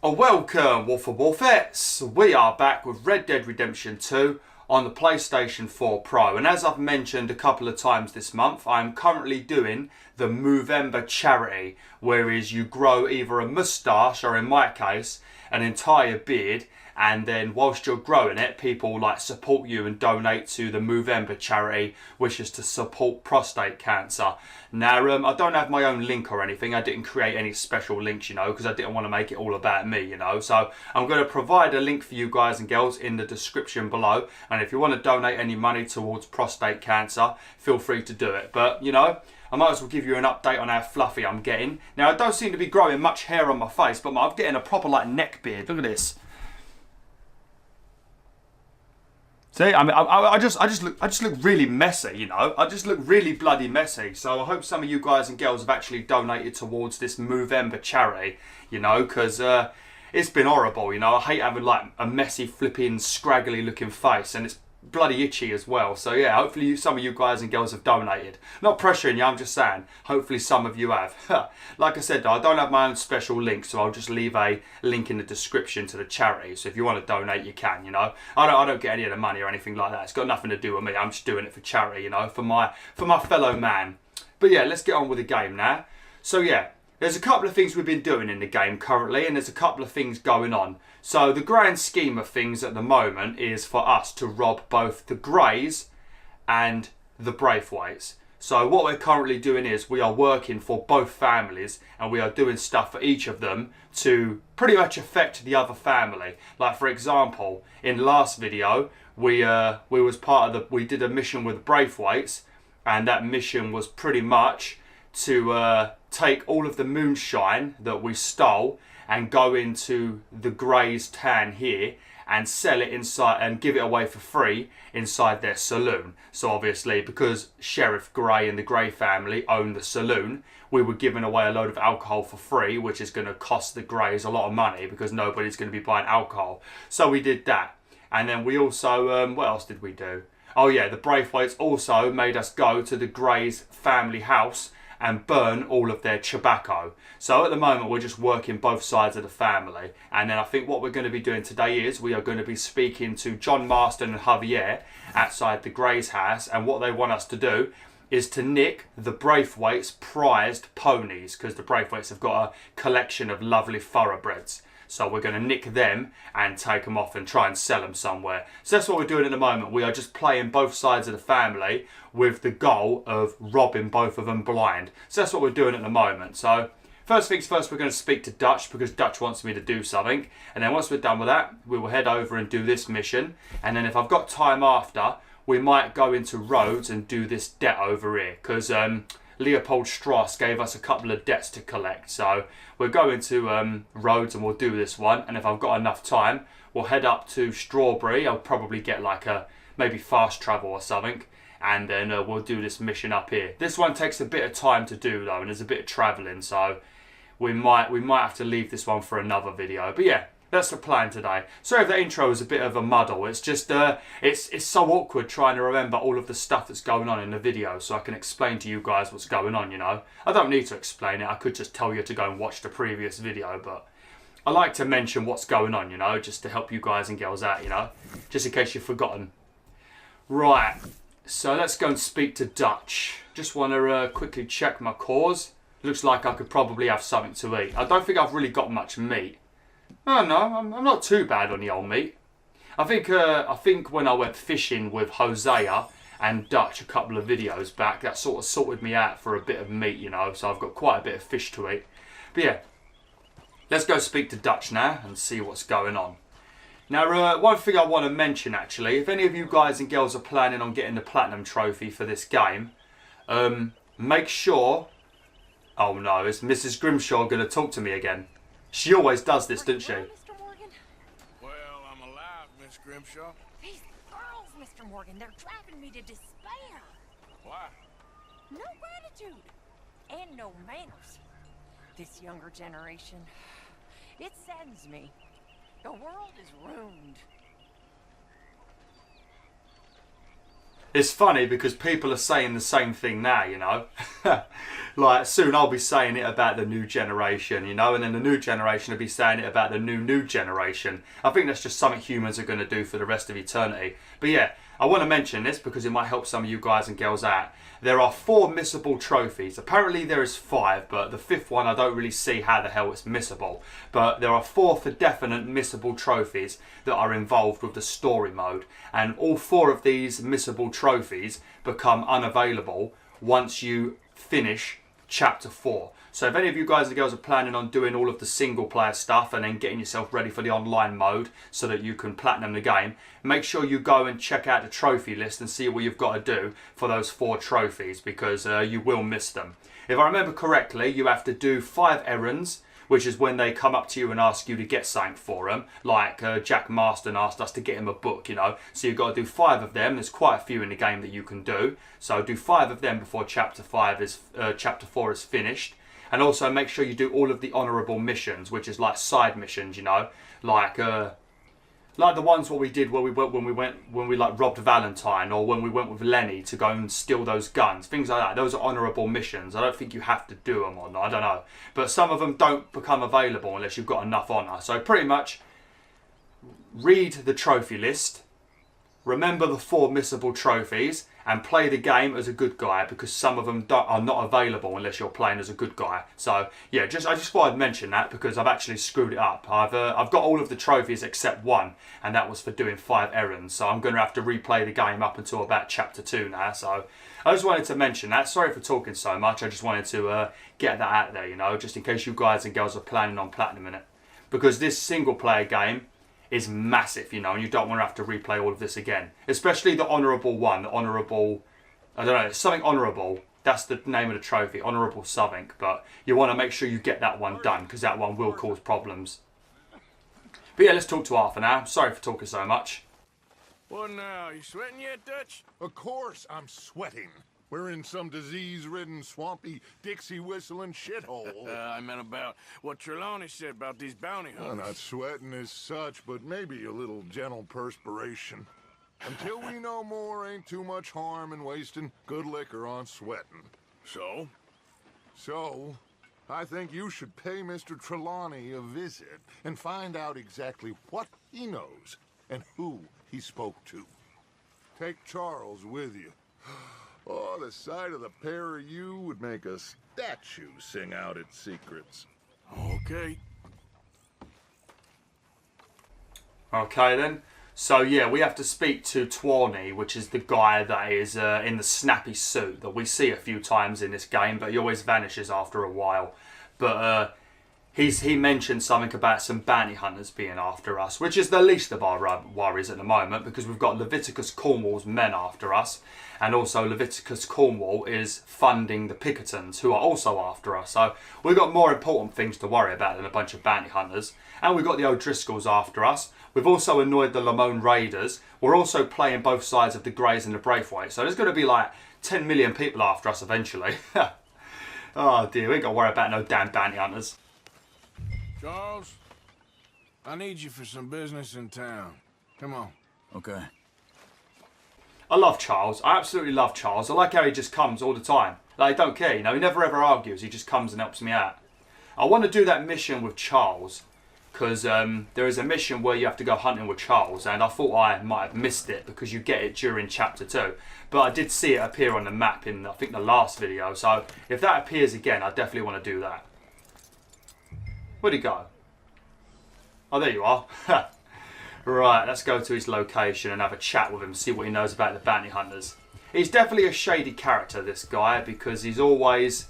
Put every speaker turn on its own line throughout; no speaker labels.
Welcome, WolfTheWolfettes. We are back with Red Dead Redemption 2 on the PlayStation 4 Pro. And as I've mentioned a couple of times this month, I'm currently doing the Movember charity, whereas you grow either a moustache or, in my case, an entire beard. And then whilst you're growing it, people like support you and donate to the Movember charity, which is to support prostate cancer. Now, I don't have my own link or anything. I didn't create any special links, you know, because I didn't want to make it all about me, you know. So I'm going to provide a link for you guys and girls in the description below. And if you want to donate any money towards prostate cancer, feel free to do it. But, you know, I might as well give you an update on how fluffy I'm getting. Now, I don't seem to be growing much hair on my face, but I'm getting a proper, like, neck beard. Look at this. See, I mean, I just look really messy, you know. I just look really bloody messy. So I hope some of you guys and girls have actually donated towards this Movember charity, you know, because it's been horrible, you know. I hate having like a messy, flipping, scraggly looking face, and it's bloody itchy as well. So yeah, hopefully some of you guys and girls have donated. Not pressuring you, I'm just saying, hopefully some of you have. Like I said though, I don't have my own special link, so I'll just leave a link in the description to the charity. So if you want to donate, you can, you know. I don't get any of the money or anything like that. It's got nothing to do with me. I'm just doing it for charity, you know, for my fellow man. But yeah, let's get on with the game now. So yeah, there's a couple of things we've been doing in the game currently, and there's a couple of things going on. So the grand scheme of things at the moment is for us to rob both the Greys and the Braithwaites. So what we're currently doing is we are working for both families, and we are doing stuff for each of them to pretty much affect the other family. Like for example, in last video, we did a mission with the Braithwaites, and that mission was pretty much to take all of the moonshine that we stole and go into the Greys' town here and sell it inside and give it away for free inside their saloon. So obviously, because Sheriff Grey and the Grey family own the saloon, we were giving away a load of alcohol for free, which is going to cost the Greys a lot of money because nobody's going to be buying alcohol. So we did that. And then we also, what else did we do? Oh yeah, the Braithwaites also made us go to the Greys' family house and burn all of their tobacco. So at the moment we're just working both sides of the family. And then I think what we're going to be doing today is we are going to be speaking to John Marston and Javier outside the Greys' house, and what they want us to do is to nick the Braithwaites' prized ponies, because the Braithwaites have got a collection of lovely thoroughbreds. So we're going to nick them and take them off and try and sell them somewhere. So that's what we're doing at the moment. We are just playing both sides of the family with the goal of robbing both of them blind. So that's what we're doing at the moment. So first things first, we're going to speak to Dutch because Dutch wants me to do something. And then once we're done with that, we will head over and do this mission. And then if I've got time after, we might go into Rhodes and do this debt over here. Because Leopold Strauss gave us a couple of debts to collect. So we're going to Rhodes and we'll do this one. And if I've got enough time, we'll head up to Strawberry. I'll probably get like a maybe fast travel or something. And then we'll do this mission up here. This one takes a bit of time to do though, and there's a bit of travelling. So we might have to leave this one for another video. But yeah, that's the plan today. Sorry if that intro is a bit of a muddle. It's just, it's so awkward trying to remember all of the stuff that's going on in the video so I can explain to you guys what's going on, you know. I don't need to explain it. I could just tell you to go and watch the previous video, but I like to mention what's going on, you know, just to help you guys and girls out, you know, just in case you've forgotten. Right, so let's go and speak to Dutch. Just want to quickly check my cores. Looks like I could probably have something to eat. I don't think I've really got much meat. Oh no, I'm not too bad on the old meat. I think when I went fishing with Hosea and Dutch a couple of videos back, that sort of sorted me out for a bit of meat, you know, so I've got quite a bit of fish to eat. But yeah, let's go speak to Dutch now and see what's going on. Now, one thing I want to mention actually, if any of you guys and girls are planning on getting the Platinum Trophy for this game, make sure... Oh no, is Mrs. Grimshaw going to talk to me again? She always does this, doesn't she?
Mr. Morgan?
Well, I'm alive, Miss Grimshaw.
These girls, Mr. Morgan, they're driving me to despair.
Why?
No gratitude and no manners. This younger generation, it saddens me. The world is ruined.
It's funny because people are saying the same thing now, you know. Like, soon I'll be saying it about the new generation, you know, and then the new generation will be saying it about the new generation. I think that's just something humans are going to do for the rest of eternity. But yeah, I want to mention this because it might help some of you guys and girls out. There are 4 missable trophies. Apparently there is 5, but the 5th one I don't really see how the hell it's missable. But there are 4 for definite missable trophies that are involved with the story mode. And all 4 of these missable trophies become unavailable once you finish Chapter 4. So if any of you guys and girls are planning on doing all of the single player stuff and then getting yourself ready for the online mode so that you can platinum the game, make sure you go and check out the trophy list and see what you've got to do for those 4 trophies, because you will miss them. If I remember correctly, you have to do 5 errands, which is when they come up to you and ask you to get something for them. Like Jack Marston asked us to get him a book, you know. So you've got to do 5 of them. There's quite a few in the game that you can do. So do 5 of them before Chapter 4 is finished. And also make sure you do all of the honourable missions, which is like side missions, you know. Like the ones what we did when we like robbed Valentine, or when we went with Lenny to go and steal those guns, things like that. Those are honourable missions. I don't think you have to do them or not, I don't know. But some of them don't become available unless you've got enough honour. So pretty much read the trophy list, remember the 4 missable trophies, and play the game as a good guy, because some of them are not available unless you're playing as a good guy. So yeah, I just thought I'd mention that because I've actually screwed it up. I've got all of the trophies except one, and that was for doing 5 errands. So I'm going to have to replay the game up until about Chapter 2 now. So I just wanted to mention that. Sorry for talking so much. I just wanted to get that out there, you know, just in case you guys and girls are planning on platinuming it, because this single player game is massive, you know, and you don't want to have to replay all of this again. Especially the honourable one, the honourable, I don't know, it's something honourable. That's the name of the trophy, honourable something. But you want to make sure you get that one done, because that one will cause problems. But yeah, let's talk to Arthur now. Sorry for talking so much.
What now? You sweating yet, Dutch?
Of course I'm sweating. We're in some disease-ridden, swampy, Dixie-whistling shithole.
I meant about what Trelawney said about these bounty
Well,
hunters.
not sweating as such, but maybe a little gentle perspiration. Until we know more, ain't too much harm in wasting good liquor on sweating.
So?
So, I think you should pay Mr. Trelawney a visit and find out exactly what he knows and who he spoke to. Take Charles with you. Oh, the sight of the pair of you would make a statue sing out its secrets.
Okay.
Okay then. So yeah, we have to speak to Tawny, which is the guy that is in the snappy suit that we see a few times in this game, but he always vanishes after a while. But he mentioned something about some bounty hunters being after us, which is the least of our worries at the moment, because we've got Leviticus Cornwall's men after us, and also Leviticus Cornwall is funding the Pinkertons, who are also after us. So we've got more important things to worry about than a bunch of bounty hunters. And we've got the O'Driscolls after us. We've also annoyed the Lamone Raiders. We're also playing both sides of the Greys and the Braithwaite. So there's going to be like 10 million people after us eventually. Oh dear, we ain't got to worry about no damn bounty hunters.
Charles, I need you for some business in town. Come on.
Okay.
I love Charles. I absolutely love Charles. I like how he just comes all the time. Like, I don't care, you know, he never ever argues. He just comes and helps me out. I want to do that mission with Charles, because there is a mission where you have to go hunting with Charles, and I thought I might have missed it because you get it during Chapter 2. But I did see it appear on the map in, I think, the last video. So if that appears again, I definitely want to do that. Where'd he go? Oh, there you are. Right, let's go to his location and have a chat with him, see what he knows about the bounty hunters. He's definitely a shady character, this guy, because he's always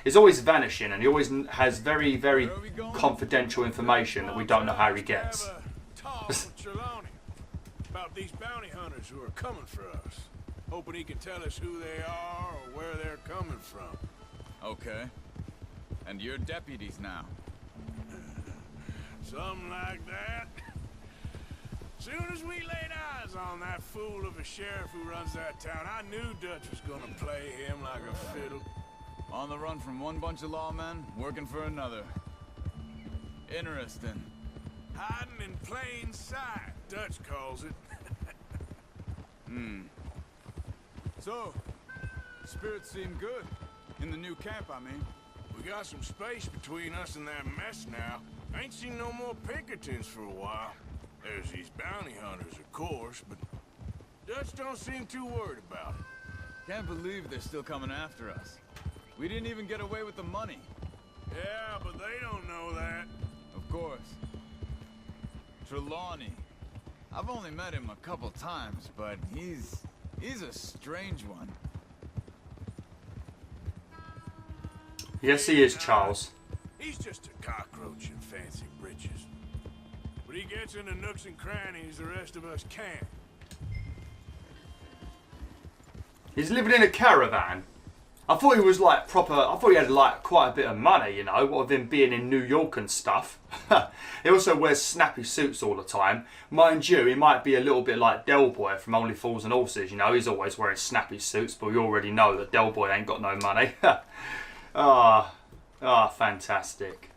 vanishing, and he always has very, very confidential information that we don't know how he gets.
Talk with Trelawney about these bounty hunters who are coming for us. Hoping he can tell us who they are or where they're coming from.
Okay. And you're deputies now.
Something like that. Soon as we laid eyes on that fool of a sheriff who runs that town, I knew Dutch was gonna play him like a fiddle.
On the run from one bunch of lawmen, working for another. Interesting.
Hiding in plain sight, Dutch calls it.
So, spirits seem good. In the new camp, I mean.
We got some space between us and that mess now. Ain't seen no more Pinkertons for a while. There's these bounty hunters, of course, but Dutch don't seem too worried about it.
Can't believe they're still coming after us. We didn't even get away with the money.
Yeah, but they don't know that.
Of course. Trelawney. I've only met him a couple times, but he's a strange one.
Yes, he is, Charles.
He's just a cockroach in fancy breeches. But he gets into nooks and crannies the rest of us can't.
He's living in a caravan. I thought he was like proper. I thought he had like quite a bit of money, you know, what with him being in New York and stuff. He also wears snappy suits all the time. Mind you, he might be a little bit like Del Boy from Only Fools and Horses, you know. He's always wearing snappy suits, but we already know that Del Boy ain't got no money. Fantastic.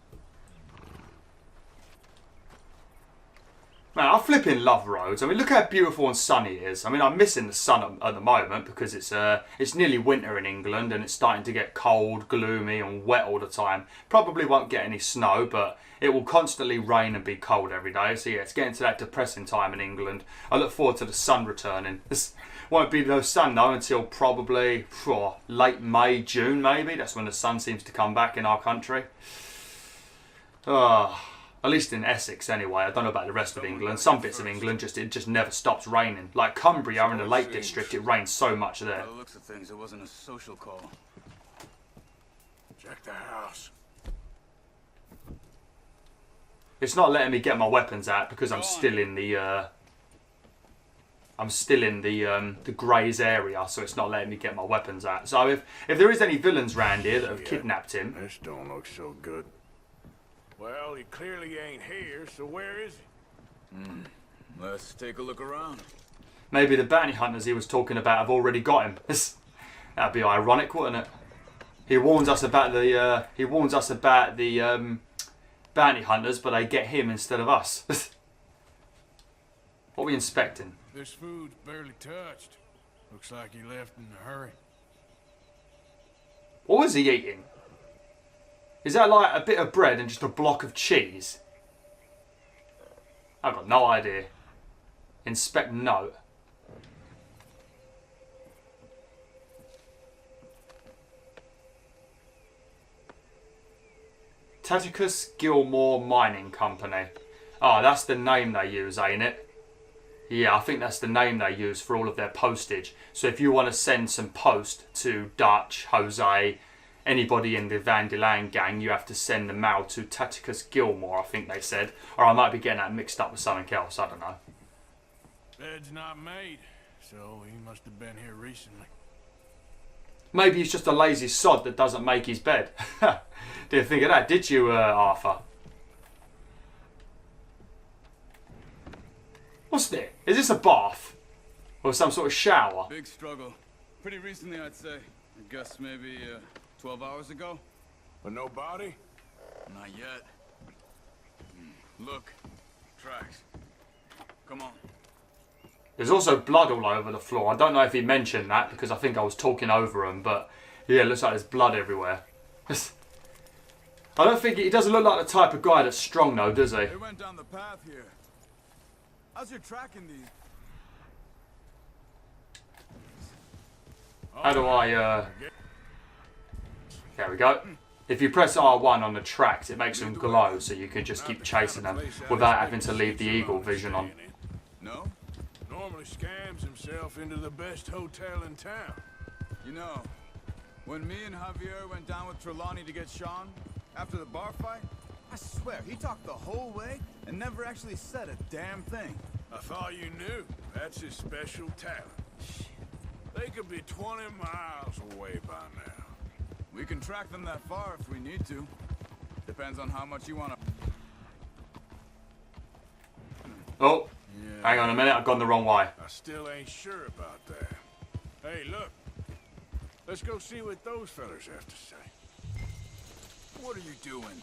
Man, I flipping love Rhodes. I mean, look how beautiful and sunny it is. I mean, I'm missing the sun at the moment because it's nearly winter in England and it's starting to get cold, gloomy and wet all the time. Probably won't get any snow, but it will constantly rain and be cold every day. So yeah, it's getting to that depressing time in England. I look forward to the sun returning. This won't be no sun though until probably late May, June maybe. That's when the sun seems to come back in our country. At least in Essex anyway. I don't know about the rest of England. Some bits of England it just never stops raining. Like Cumbria in the Lake District, it rains so much there.
By the looks of things, it wasn't a social call.
Check the house.
It's not letting me get my weapons out because I'm still in the the Greys area, so it's not letting me get my weapons out. So if there is any villains around here that have kidnapped him,
This don't look so good. Well, he clearly ain't here, so where is he?
Let's take a look around.
maybe the bounty hunters he was talking about have already got him. That'd be ironic, wouldn't it? He warns us about the bounty hunters, but they get him instead of us. What are we inspecting?
This food's barely touched. Looks like he left in a hurry.
What was he eating? Is that like a bit of bread and just a block of cheese? I've got no idea. Inspect note. Taticus Gilmore Mining Company. Oh, that's the name they use, ain't it? Yeah, I think that's the name they use for all of their postage. So if you want to send some post to Dutch, Jose, anybody in the Van der Laan gang, you have to send the mail to Taticus Gilmore, I think they said. Or I might be getting that mixed up with something else, I don't know.
Bed's not made, so he must have been here recently.
Maybe he's just a lazy sod that doesn't make his bed. Didn't think of that, did you, Arthur? What's this? Is this a bath? Or some sort of shower?
Big struggle. Pretty recently, I'd say. I guess maybe 12 hours ago.
But no body?
Not yet. Look. Tracks. Come on.
There's also blood all over the floor. I don't know if he mentioned that because I think I was talking over him, but yeah, it looks like there's blood everywhere. I don't think he doesn't look like the type of guy that's strong though, does he?
They went down the path here. How's your tracking these?
How do I, There we go. If you press R1 on the tracks, it makes them glow, so you can just keep chasing them without having to leave the eagle vision on.
No?
Normally scams himself into the best hotel in town.
You know, when me and Javier went down with Trelawney to get Sean, after the bar fight, I swear, he talked the whole way and never actually said a damn thing.
I thought you knew. That's his special talent. They could be 20 miles away by now.
We can track them that far if we need to. Depends on how much you want to...
Oh,
Yeah,
hang on a minute, I've gone the wrong way.
I still ain't sure about that. Hey, look. Let's go see what those fellas have to say.
What are you doing?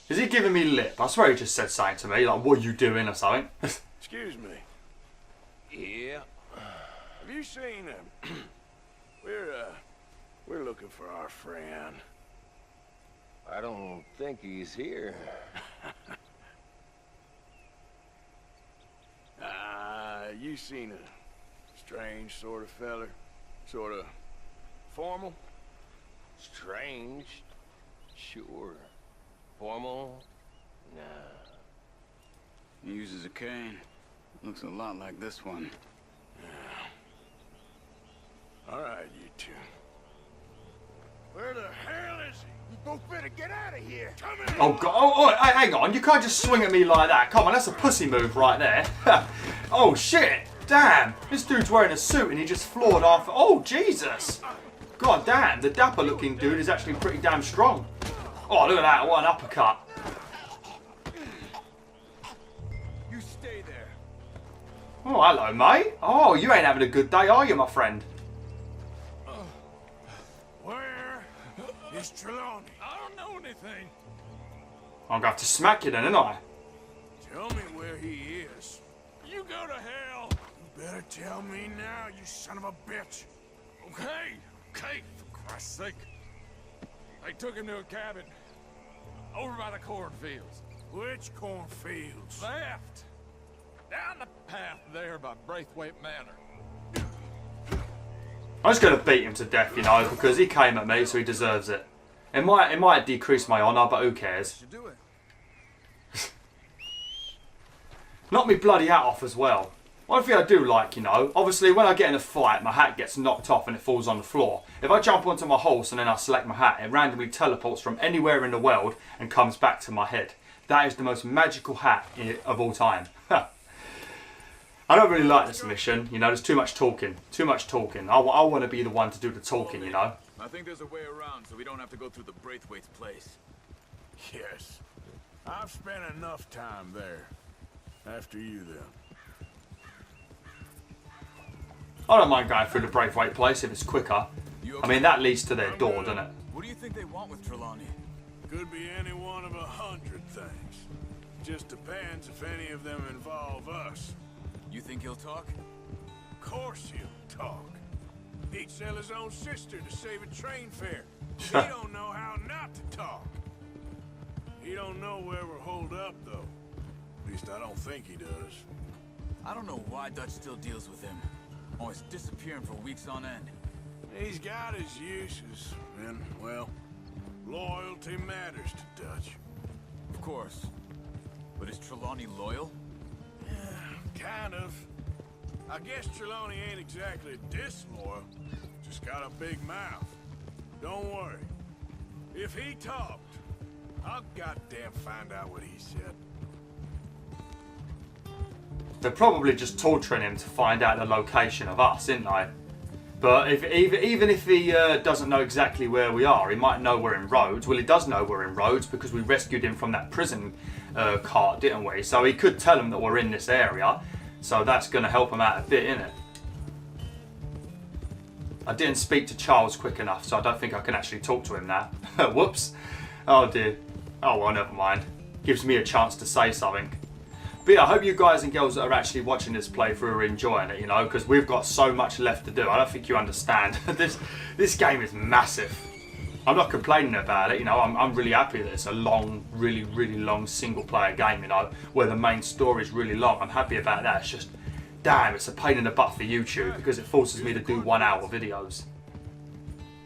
Is he giving me lip? I swear he just said something to me, like, what are you doing or something?
Excuse me.
Yeah.
Have you seen him? We're looking for our friend.
I don't think he's here.
You seen a strange sort of feller? Sort of formal?
Strange? Sure. Formal? Nah.
He uses a cane. Looks a lot like this one.
All right, you two. Where the hell is he?
You both better get out of here.
Come in!
Oh god! Oh, hey, hang on! You can't just swing at me like that. Come on, that's a pussy move right there. Oh shit! Damn! This dude's wearing a suit and he just floored after. Oh Jesus! God damn! The dapper-looking dude is actually pretty damn strong. Oh, look at that! What an uppercut!
You stay there.
Oh, hello, mate. Oh, you ain't having a good day, are you, my friend?
Where is Trelawney? I don't know anything.
I'm gonna have to smack you then, ain't I?
Tell me where he is. You go to hell. You better tell me now, you son of a bitch.
Okay, for Christ's sake. They took him to a cabin over by the cornfields.
Which cornfields?
Left. Down the path there by Braithwaite Manor.
I'm just gonna beat him to death, you know, because he came at me, so he deserves it. It might decrease my honour, but who cares?
You do it.
Knock me bloody hat off as well. One thing I do like, you know, obviously when I get in a fight, my hat gets knocked off and it falls on the floor. If I jump onto my horse and then I select my hat, it randomly teleports from anywhere in the world and comes back to my head. That is the most magical hat of all time. I don't really like this mission, you know, there's too much talking. Too much talking. I want to be the one to do the talking, you know.
I think there's a way around so we don't have to go through the Braithwaite's place.
Yes. I've spent enough time there. After you, then.
I don't mind going through the Braithwaite place if it's quicker. I mean, that leads to their door, doesn't it?
What do you think they want with Trelawney?
Could be any one of 100 things. Just depends if any of them involve us.
You think he'll talk?
Of course he'll talk. He'd sell his own sister to save a train fare. He don't know how not to talk. He don't know where we're holed up, though. At least I don't think he does.
I don't know why Dutch still deals with him. Always disappearing for weeks on end.
He's got his uses, and, well, loyalty matters to Dutch.
Of course. But is Trelawney loyal?
Kind of. I guess Trelawney ain't exactly disloyal. Just got a big mouth. Don't worry. If he talked, I'll goddamn find out what he said.
They're probably just torturing him to find out the location of us, isn't they? But even if he doesn't know exactly where we are, he might know we're in Rhodes. Well, he does know we're in Rhodes because we rescued him from that prison cart, didn't we? So he could tell him that we're in this area. So that's going to help him out a bit, isn't it? I didn't speak to Charles quick enough, so I don't think I can actually talk to him now. Whoops. Oh dear. Oh well, never mind. Gives me a chance to say something. But yeah, I hope you guys and girls that are actually watching this playthrough are enjoying it, you know, because we've got so much left to do. I don't think you understand. This game is massive. I'm not complaining about it, you know, I'm really happy that it's a long, really long single player game, you know, where the main story is really long. I'm happy about that. It's just, damn, it's a pain in the butt for YouTube because it forces me to do 1 hour videos.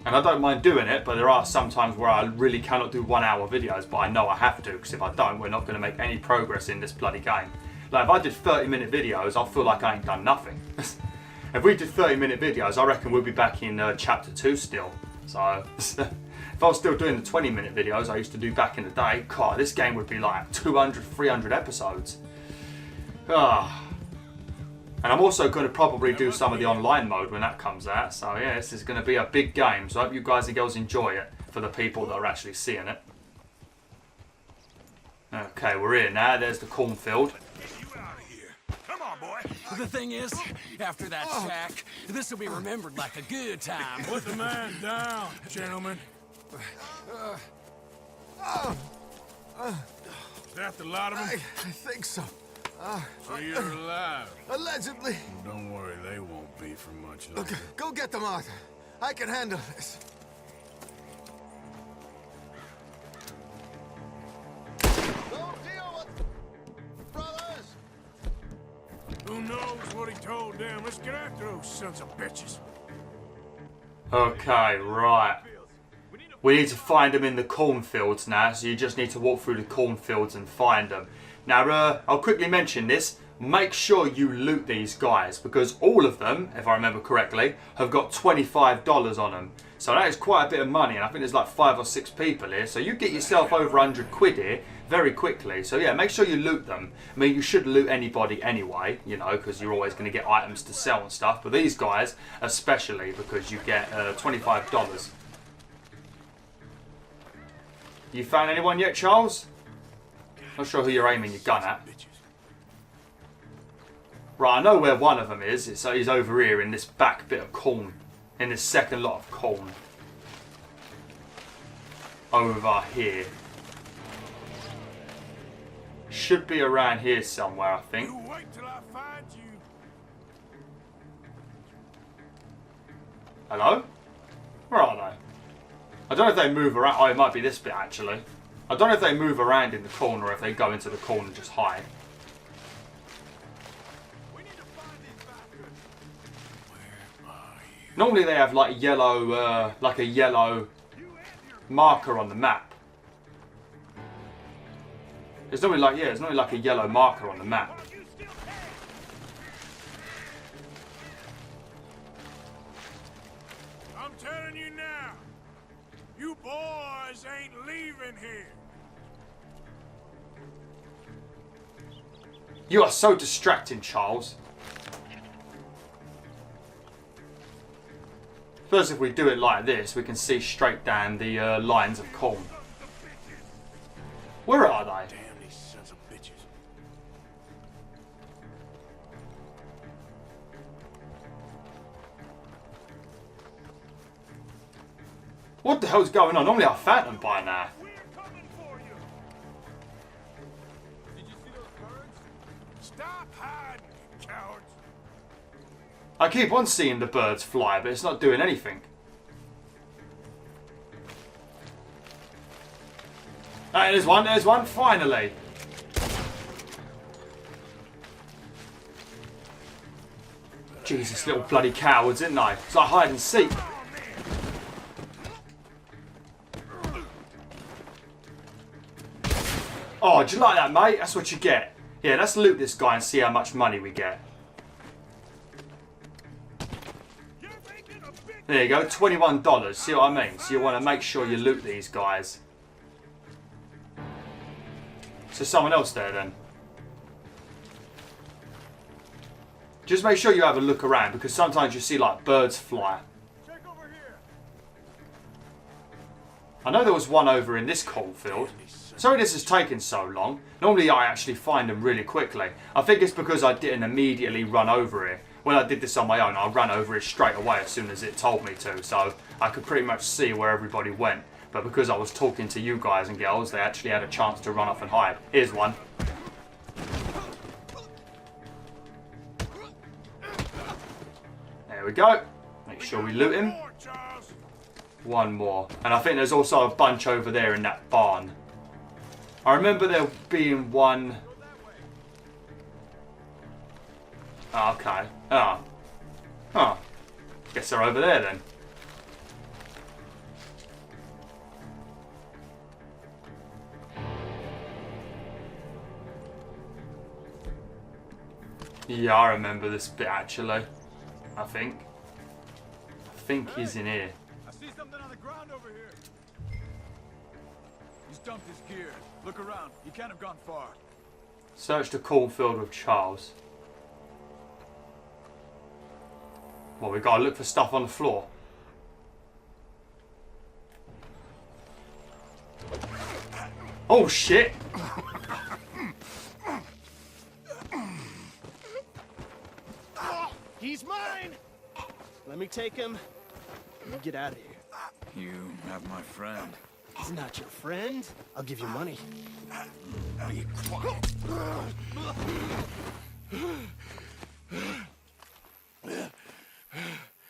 And I don't mind doing it, but there are some times where I really cannot do 1 hour videos, but I know I have to, because if I don't, we're not going to make any progress in this bloody game. Like, if I did 30-minute videos, I'll feel like I ain't done nothing. If we did 30-minute videos, I reckon we'll be back in Chapter 2 still. So, if I was still doing the 20-minute videos I used to do back in the day, God, this game would be like 200, 300 episodes. Ah. And I'm also going to probably do some of the online mode when that comes out. So yeah, this is going to be a big game. So I hope you guys and girls enjoy it for the people that are actually seeing it. Okay, we're here now. There's the cornfield.
Come on, boy.
The thing is, after that shack, this will be remembered like a good time.
Put the man down, gentlemen. Is that the lot of them?
I think so.
So you're alive.
Allegedly.
Well, don't worry, they won't be for much
Look,
longer.
go get them, Arthur. I can handle this.
Who knows what he told them? Let's get after those sons of bitches.
Okay, right. We need to find them in the cornfields now, so you just need to walk through the cornfields and find them. Now, I'll quickly mention this. Make sure you loot these guys, because all of them, if I remember correctly, have got $25 on them. So that is quite a bit of money, and I think there's like 5 or 6 people here. So you get yourself over 100 quid here very quickly. So yeah, make sure you loot them. I mean, you should loot anybody anyway, you know, because you're always going to get items to sell and stuff. But these guys, especially, because you get $25. You found anyone yet, Charles? Not sure who you're aiming your gun at. Right, I know where one of them is. He's over here in this back bit of corn. In this second lot of corn. Over here. Should be around here somewhere, I think.
You wait till I find you.
Hello? Where are they? I don't know if they move around. Oh, it might be this bit, actually. I don't know if they move around in the corner or if they go into the corner and just hide. Normally they have like yellow, like a yellow marker on the map. It's normally like, yeah, it's normally like a yellow marker on the map.
I'm telling you now, you boys ain't leaving here.
You are so distracting, Charles. First, if we do it like this, we can see straight down the lines of corn. Where are they?
Damn these sons of bitches.
What the hell's going on? Normally I found them by now.
We're coming for you. Did you see those birds? Stop hiding, you cowards.
I keep on seeing the birds fly, but it's not doing anything. Hey, there's one, finally. Jesus, little bloody cowards, isn't they? It's like hide and seek. Oh, do you like that, mate? That's what you get. Yeah, let's loot this guy and see how much money we get. There you go, $21. See what I mean? So you want to make sure you loot these guys. So someone else there then. Just make sure you have a look around, because sometimes you see like birds fly.
Check over here.
I know there was one over in this cornfield. Sorry this has taken so long. Normally I actually find them really quickly. I think it's because I didn't immediately run over it. When I did this on my own, I ran over it straight away as soon as it told me to. So I could pretty much see where everybody went. But because I was talking to you guys and girls, they actually had a chance to run off and hide. Here's one. There we go. Make sure we loot him. One more. And I think there's also a bunch over there in that barn. I remember there being one... Oh, okay. Oh. Oh. Guess they're over there then. Yeah, I remember this bit actually. I think he's in here.
I see something on the ground over here. He's dumped his gear. Look around. He can't have gone far.
Search the cornfield with Charles. Well, we gotta look for stuff on the floor. Oh shit!
He's mine! Let me take him and get out of here.
You have my friend.
He's not your friend. I'll give you money.
Be quiet.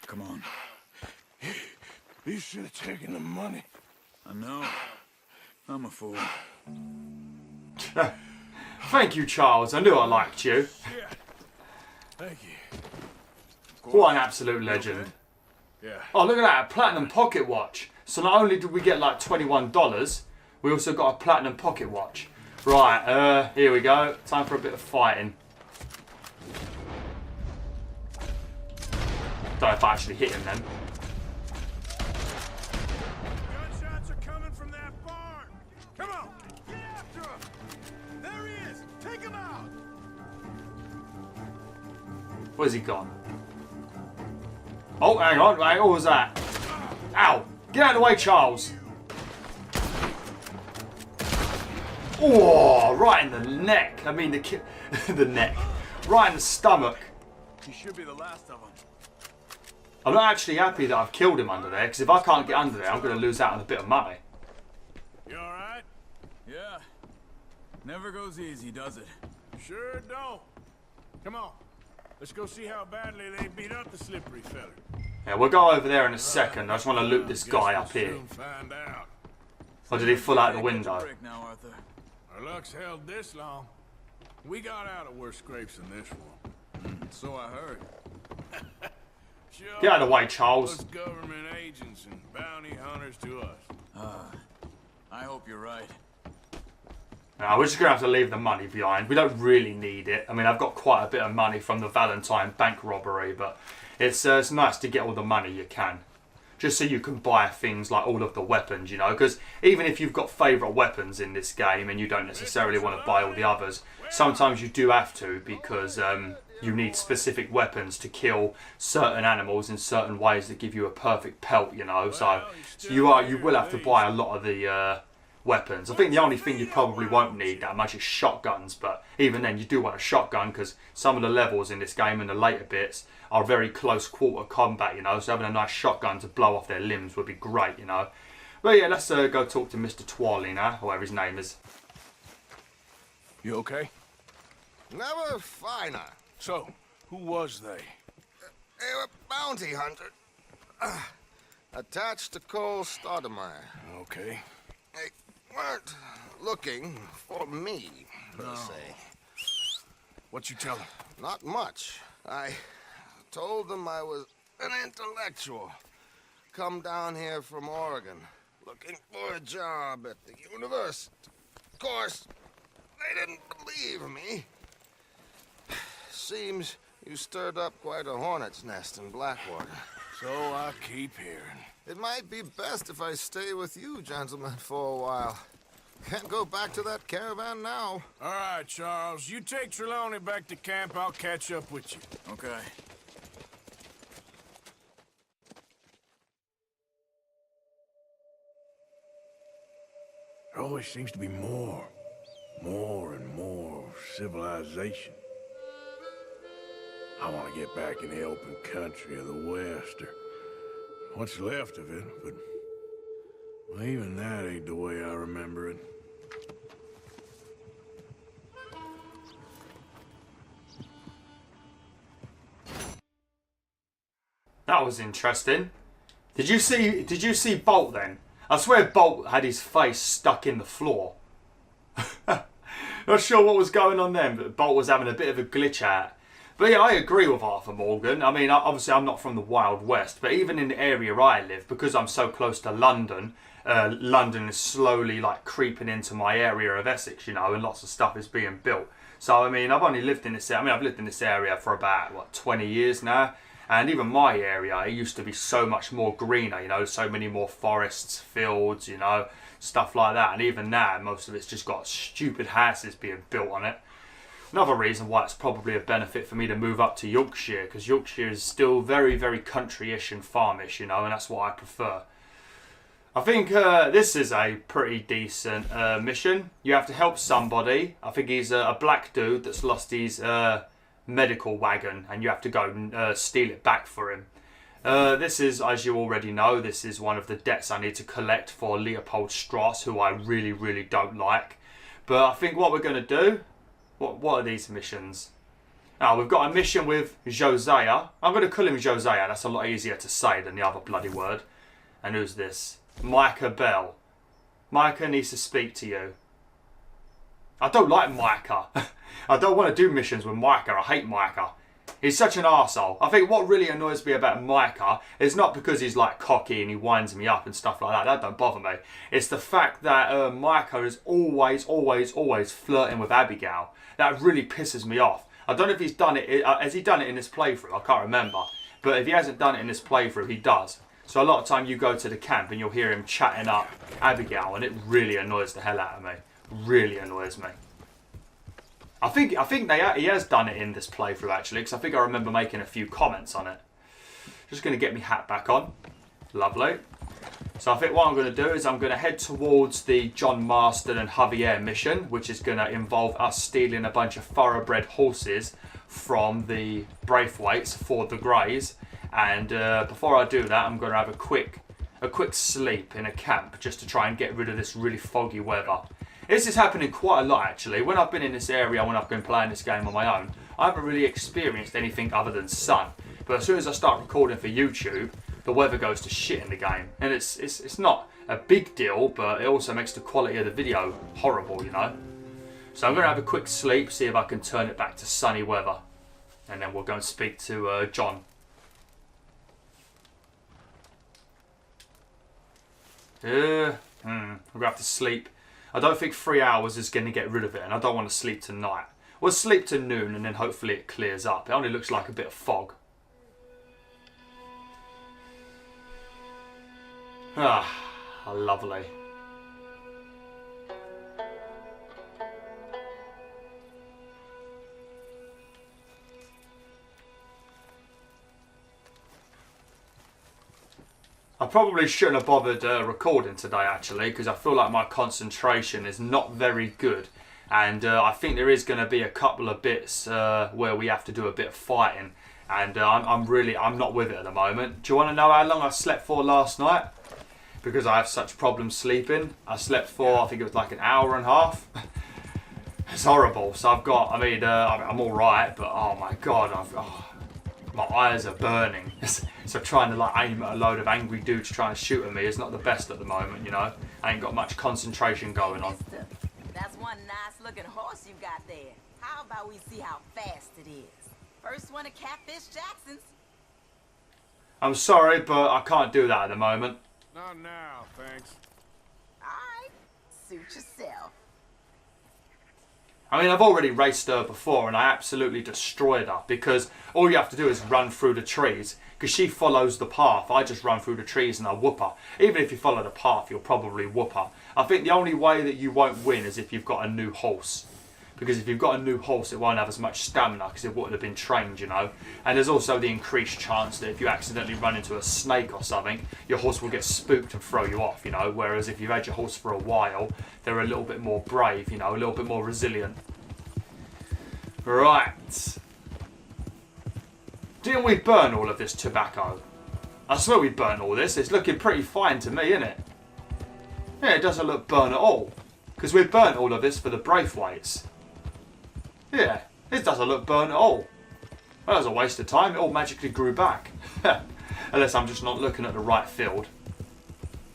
Come on.
You should have taken the money.
I know. I'm a fool.
Thank you, Charles. I knew I liked you.
Yeah. Thank you.
What an absolute legend.
Yeah.
Oh, look at that. A platinum pocket watch. So not only did we get like $21, we also got a platinum pocket watch. Right, here we go. Time for a bit of fighting. Don't know if I actually hit him then.
Gunshots are coming from that barn. Come on.
Get after him! There he is! Take him out!
Where's he gone? Oh, hang on. What was that? Ow! Get out of the way, Charles. Oh, right in the neck. I mean, the neck. Right in the stomach.
He should be the last of them.
I'm not actually happy that I've killed him under there, because if I can't get under there, I'm going to lose out on a bit of money.
You alright?
Yeah. Never goes easy, does it?
Sure don't. Come on. Let's go see how badly they beat up the slippery feller.
Yeah, we'll go over there in a second. I just want to loot this guy up here.
Soon find out.
Or did he fall out the
Catch a
window?
break now, Arthur.
Our luck's held this long. We got out of worse scrapes than this one.
So I heard.
Sure.
Get out of the way, Charles.
Us government agents and bounty hunters to us.
I hope you're right.
Now, we're just going to have to leave the money behind. We don't really need it. I mean, I've got quite a bit of money from the Valentine bank robbery, but it's nice to get all the money you can. Just so you can buy things like all of the weapons, you know, because even if you've got favourite weapons in this game and you don't necessarily want to buy all the others, sometimes you do have to, because you need specific weapons to kill certain animals in certain ways that give you a perfect pelt, you know. So you will have to buy a lot of the weapons. I think the only thing you probably won't need that much is shotguns, but even then you do want a shotgun, because some of the levels in this game and the later bits are very close quarter combat, you know, so having a nice shotgun to blow off their limbs would be great, you know. But yeah, let's go talk to Mr. Twirly now, whatever his name is.
You okay?
Never finer.
So, who was they?
They were bounty hunter. Attached to Cole Stoudemire.
Okay.
They weren't looking for me, per se.
What you tell them?
Not much. I told them I was an intellectual. Come down here from Oregon, looking for a job at the university. Of course, they didn't believe me. Seems you stirred up quite a hornet's nest in Blackwater.
So I keep hearing.
It might be best if I stay with you, gentlemen, for a while. Can't go back to that caravan now.
All right, Charles. You take Trelawney back to camp. I'll catch up with you.
Okay.
There always seems to be more and more civilization. I want to get back in the open country of the West, or what's left of it, but well, even that ain't the way I remember it.
That was interesting. Did you see Bolt then? I swear Bolt had his face stuck in the floor. Not sure what was going on then, but Bolt was having a bit of a glitch out. But yeah, I agree with Arthur Morgan. I mean, obviously I'm not from the Wild West, but even in the area I live, because I'm so close to London, London is slowly like creeping into my area of Essex, you know, and lots of stuff is being built. So I mean, I've only lived in this area. I mean, I've lived in this area for about what 20 years now, and even my area, it used to be so much more greener, you know, so many more forests, fields, you know, stuff like that. And even now, most of it's just got stupid houses being built on it. Another reason why it's probably a benefit for me to move up to Yorkshire, because Yorkshire is still very, very country-ish and farmish, you know, and that's what I prefer. I think this is a pretty decent mission. You have to help somebody. I think he's a black dude that's lost his medical wagon, and you have to go and steal it back for him. This is, as you already know, this is one of the debts I need to collect for Leopold Strauss, who I really, really don't like. But I think what we're going to do... What are these missions? Now, we've got a mission with Josiah. I'm going to call him Josiah. That's a lot easier to say than the other bloody word. And who's this? Micah Bell. Micah needs to speak to you. I don't like Micah. I don't want to do missions with Micah. I hate Micah. He's such an arsehole. I think what really annoys me about Micah is not because he's like cocky and he winds me up and stuff like that. That don't bother me. It's the fact that Micah is always flirting with Abigail. That really pisses me off. I don't know if he's done it. Has he done it in this playthrough? I can't remember. But if he hasn't done it in this playthrough, he does. So a lot of time you go to the camp and you'll hear him chatting up Abigail, and it really annoys the hell out of me. Really annoys me. I think he has done it in this playthrough actually, because I think I remember making a few comments on it. Just going to get my hat back on. Lovely. So I think what I'm going to do is I'm going to head towards the John Marston and Javier mission, which is going to involve us stealing a bunch of thoroughbred horses from the Braithwaites for the Greys. And before I do that, I'm going to have a quick sleep in a camp just to try and get rid of this really foggy weather. This is happening quite a lot actually. When I've been in this area, when I've been playing this game on my own, I haven't really experienced anything other than sun. But as soon as I start recording for YouTube, the weather goes to shit in the game. And it's not a big deal, but it also makes the quality of the video horrible, you know. So I'm going to have a quick sleep, see if I can turn it back to sunny weather. And then we'll go and speak to John. I'm going to have to sleep. I don't think 3 hours is going to get rid of it, and I don't want to sleep tonight. We'll sleep to noon, and then hopefully it clears up. It only looks like a bit of fog. Ah, lovely. I probably shouldn't have bothered recording today actually, because I feel like my concentration is not very good, and I think there is going to be a couple of bits where we have to do a bit of fighting, and I'm not with it at the moment. Do you want to know how long I slept for last night? Because I have such problems sleeping. I slept for, I think it was like an hour and a half. It's horrible. So I've got, I'm all right, but oh my god, my eyes are burning. So trying to like aim at a load of angry dudes trying to shoot at me is not the best at the moment, you know. I ain't got much concentration going on.
Mister, that's one nice looking horse you got there. How about we see how fast it is? First one to Catfish Jackson's.
I'm sorry, but I can't do that at the moment.
Not now, thanks.
Alright, suit yourself.
I mean, I've already raced her before and I absolutely destroyed her, because all you have to do is run through the trees, because she follows the path. I just run through the trees and I whoop her. Even if you follow the path, you'll probably whoop her. I think the only way that you won't win is if you've got a new horse. Because if you've got a new horse, it won't have as much stamina because it wouldn't have been trained, you know. And there's also the increased chance that if you accidentally run into a snake or something, your horse will get spooked and throw you off, you know. Whereas if you've had your horse for a while, they're a little bit more brave, you know, a little bit more resilient. Right. Didn't we burn all of this tobacco? I swear we burnt all this. It's looking pretty fine to me, isn't it? Yeah, it doesn't look burnt at all. Because we burnt all of this for the Braithwaites. Yeah, it doesn't look burnt at all. Well, that was a waste of time. It all magically grew back. Unless I'm just not looking at the right field.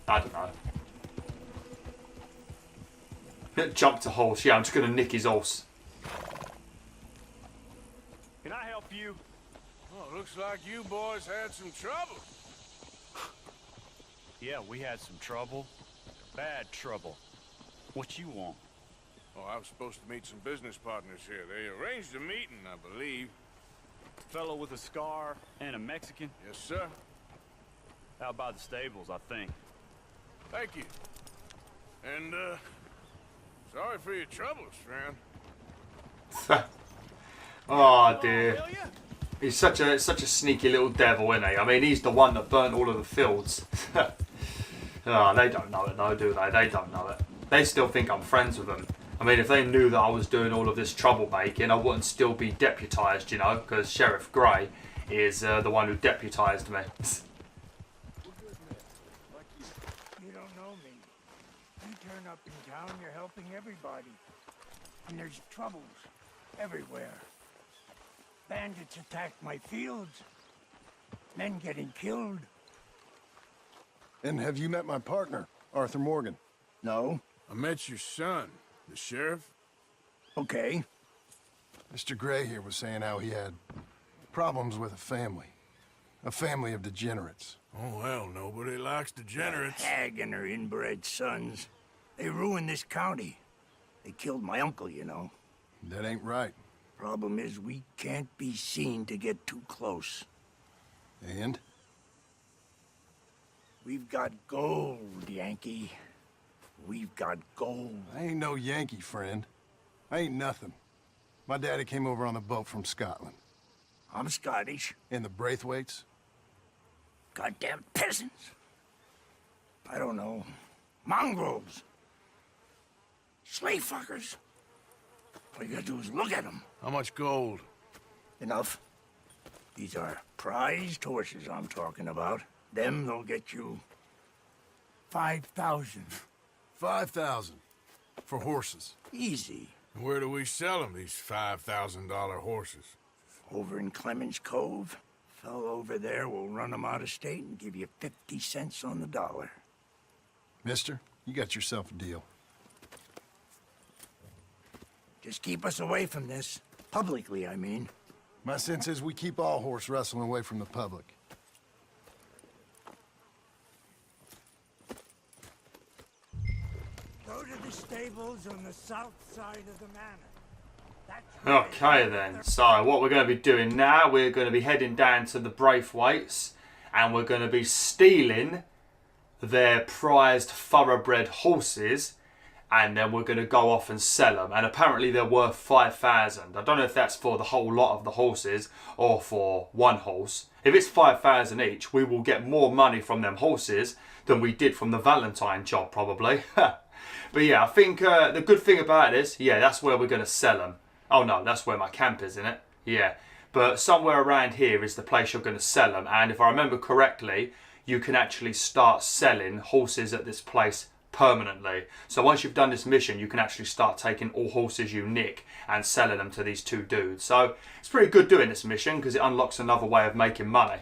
I don't know. Jump to horse. Yeah, I'm just going to nick his horse.
Can I help you?
Oh, looks like you boys had some trouble.
Yeah, we had some trouble. Bad trouble. What you want?
Oh, I was supposed to meet some business partners here. They arranged a meeting, I believe.
Fellow with a scar and a Mexican?
Yes, sir.
Out by the stables, I think.
Thank you. And, sorry for your troubles, friend.
Oh dear. He's such a sneaky little devil, isn't he? I mean, he's the one that burnt all of the fields. Oh, they don't know it though, do they? They don't know it. They still think I'm friends with them. I mean, if they knew that I was doing all of this troublemaking, I wouldn't still be deputised, you know, because Sheriff Grey, is the one who deputised me.
You don't know me. You turn up in town, you're helping everybody. And there's troubles everywhere. Bandits attack my fields. Men getting killed.
And have you met my partner, Arthur Morgan?
No?
I met your son, the sheriff.
Okay.
Mr. Gray here was saying how he had problems with a family of degenerates.
Oh, well, nobody likes degenerates.
Hag and her inbred sons. They ruined this county. They killed my uncle, you know.
That ain't right.
Problem is, we can't be seen to get too close.
And?
We've got gold, Yankee. We've got gold.
I ain't no Yankee, friend. I ain't nothing. My daddy came over on the boat from Scotland.
I'm Scottish.
And the Braithwaites?
Goddamn peasants. I don't know. Mongrels. Slave fuckers. All you gotta do is look at them.
How much gold?
Enough. These are prized horses I'm talking about. Them, they'll get you 5,000.
5,000 for horses.
Easy.
And where do we sell them, these $5,000 horses?
Over in Clemens Cove. Fellow over there will run them out of state and give you 50 cents on the dollar.
Mister, you got yourself a deal.
Just keep us away from this. Publicly, I mean.
My sense is we keep all horse rustling away from the public.
Go to the stables on the south side of the manor.
Okay then, so what we're going to be doing now, we're going to be heading down to the Braithwaites and we're going to be stealing their prized thoroughbred horses, and then we're going to go off and sell them. And apparently they're worth 5,000. I don't know if that's for the whole lot of the horses or for one horse. If it's 5,000 each, we will get more money from them horses than we did from the Valentine job probably. But yeah, I think the good thing about it is, yeah, that's where we're going to sell them. Oh no, that's where my camp is, isn't it? Yeah. But somewhere around here is the place you're going to sell them. And if I remember correctly, you can actually start selling horses at this place permanently. So once you've done this mission, you can actually start taking all horses you nick and selling them to these two dudes. So it's pretty good doing this mission because it unlocks another way of making money.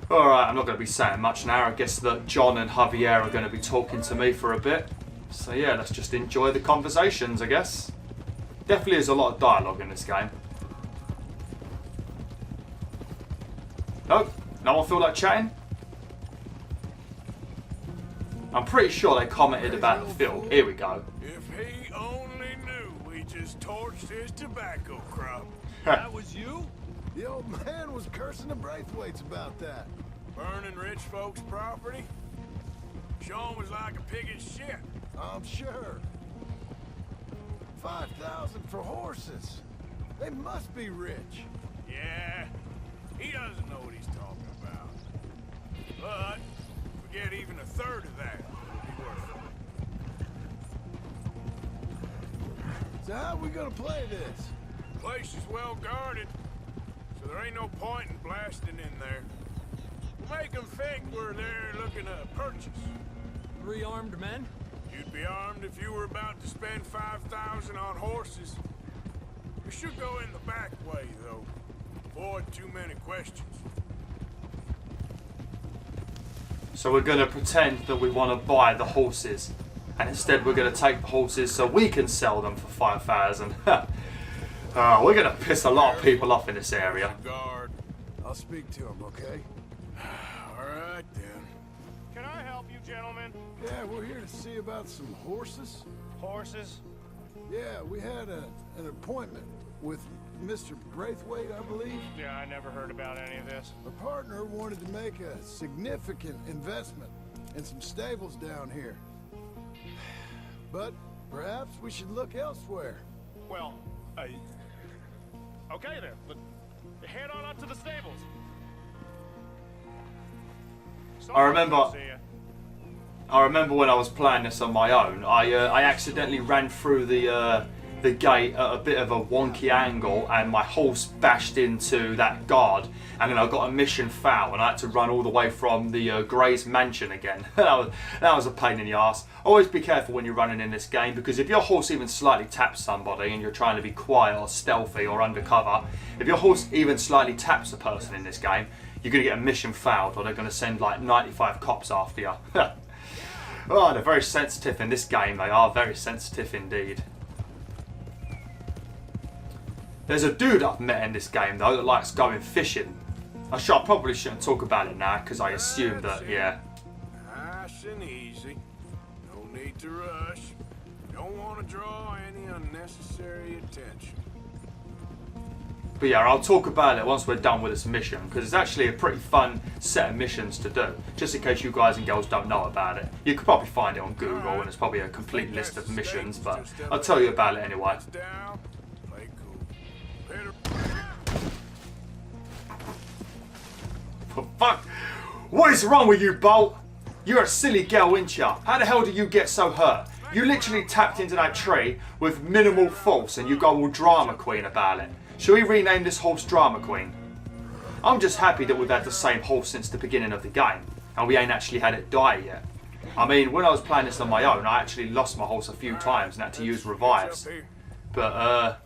Alright, I'm not going to be saying much now. I guess that John and Javier are going to be talking to me for a bit. So yeah, let's just enjoy the conversations, I guess. Definitely is a lot of dialogue in this game. Nope, no one feel like chatting? I'm pretty sure they commented about the field. Here we go.
If he only knew we just torched his tobacco crop.
That was you?
The old man was cursing the Braithwaites about that.
Burning rich folks' property? Sean was like a pig in shit.
I'm sure. 5,000 for horses. They must be rich.
Yeah, he doesn't know what he's talking about. But, if we get even a third of that, it'll be worth it.
So how are we gonna play this?
The place is well guarded, so there ain't no point in blasting in there. We'll make them think we're there looking to purchase.
3 armed men?
You'd be armed if you were about to spend 5,000 on horses. We should go in the back way, though. Avoid too many questions.
So we're going to pretend that we want to buy the horses. And instead we're going to take the horses so we can sell them for 5,000. We're going to piss a lot of people off in this area.
Guard.
I'll speak to him, okay?
All right, then.
Can I help you, gentlemen?
Yeah, we're here to see about some horses.
Horses?
Yeah, we had an appointment with Mr. Braithwaite, I believe.
Yeah, I never heard about any of this.
Our partner wanted to make a significant investment in some stables down here. But perhaps we should look elsewhere.
Well, okay then, but head on up to the stables.
I remember when I was playing this on my own, I accidentally ran through the the gate at a bit of a wonky angle and my horse bashed into that guard, and then I got a mission foul and I had to run all the way from the Grey's mansion again. that was a pain in the ass. Always be careful when you're running in this game, because if your horse even slightly taps somebody and you're trying to be quiet or stealthy or undercover, if your horse even slightly taps a person in this game, you're going to get a mission fouled, or they're going to send like 95 cops after you. Oh, they're very sensitive in this game. They are very sensitive indeed. There's a dude I've met in this game though that likes going fishing. I probably shouldn't talk about it now because I assume that, yeah.
Nice and easy. No need to rush. Don't want to draw any unnecessary attention.
But yeah, I'll talk about it once we're done with this mission, because it's actually a pretty fun set of missions to do. Just in case you guys and girls don't know about it. You could probably find it on Google and it's probably a complete list of missions, but I'll tell you about it anyway. For fuck! What is wrong with you, Bolt? You're a silly girl, ain't ya? How the hell did you get so hurt? You literally tapped into that tree with minimal force and you go all drama queen about it. Shall we rename this horse Drama Queen? I'm just happy that we've had the same horse since the beginning of the game, and we ain't actually had it die yet. I mean, when I was playing this on my own, I actually lost my horse a few times and had to use revives. But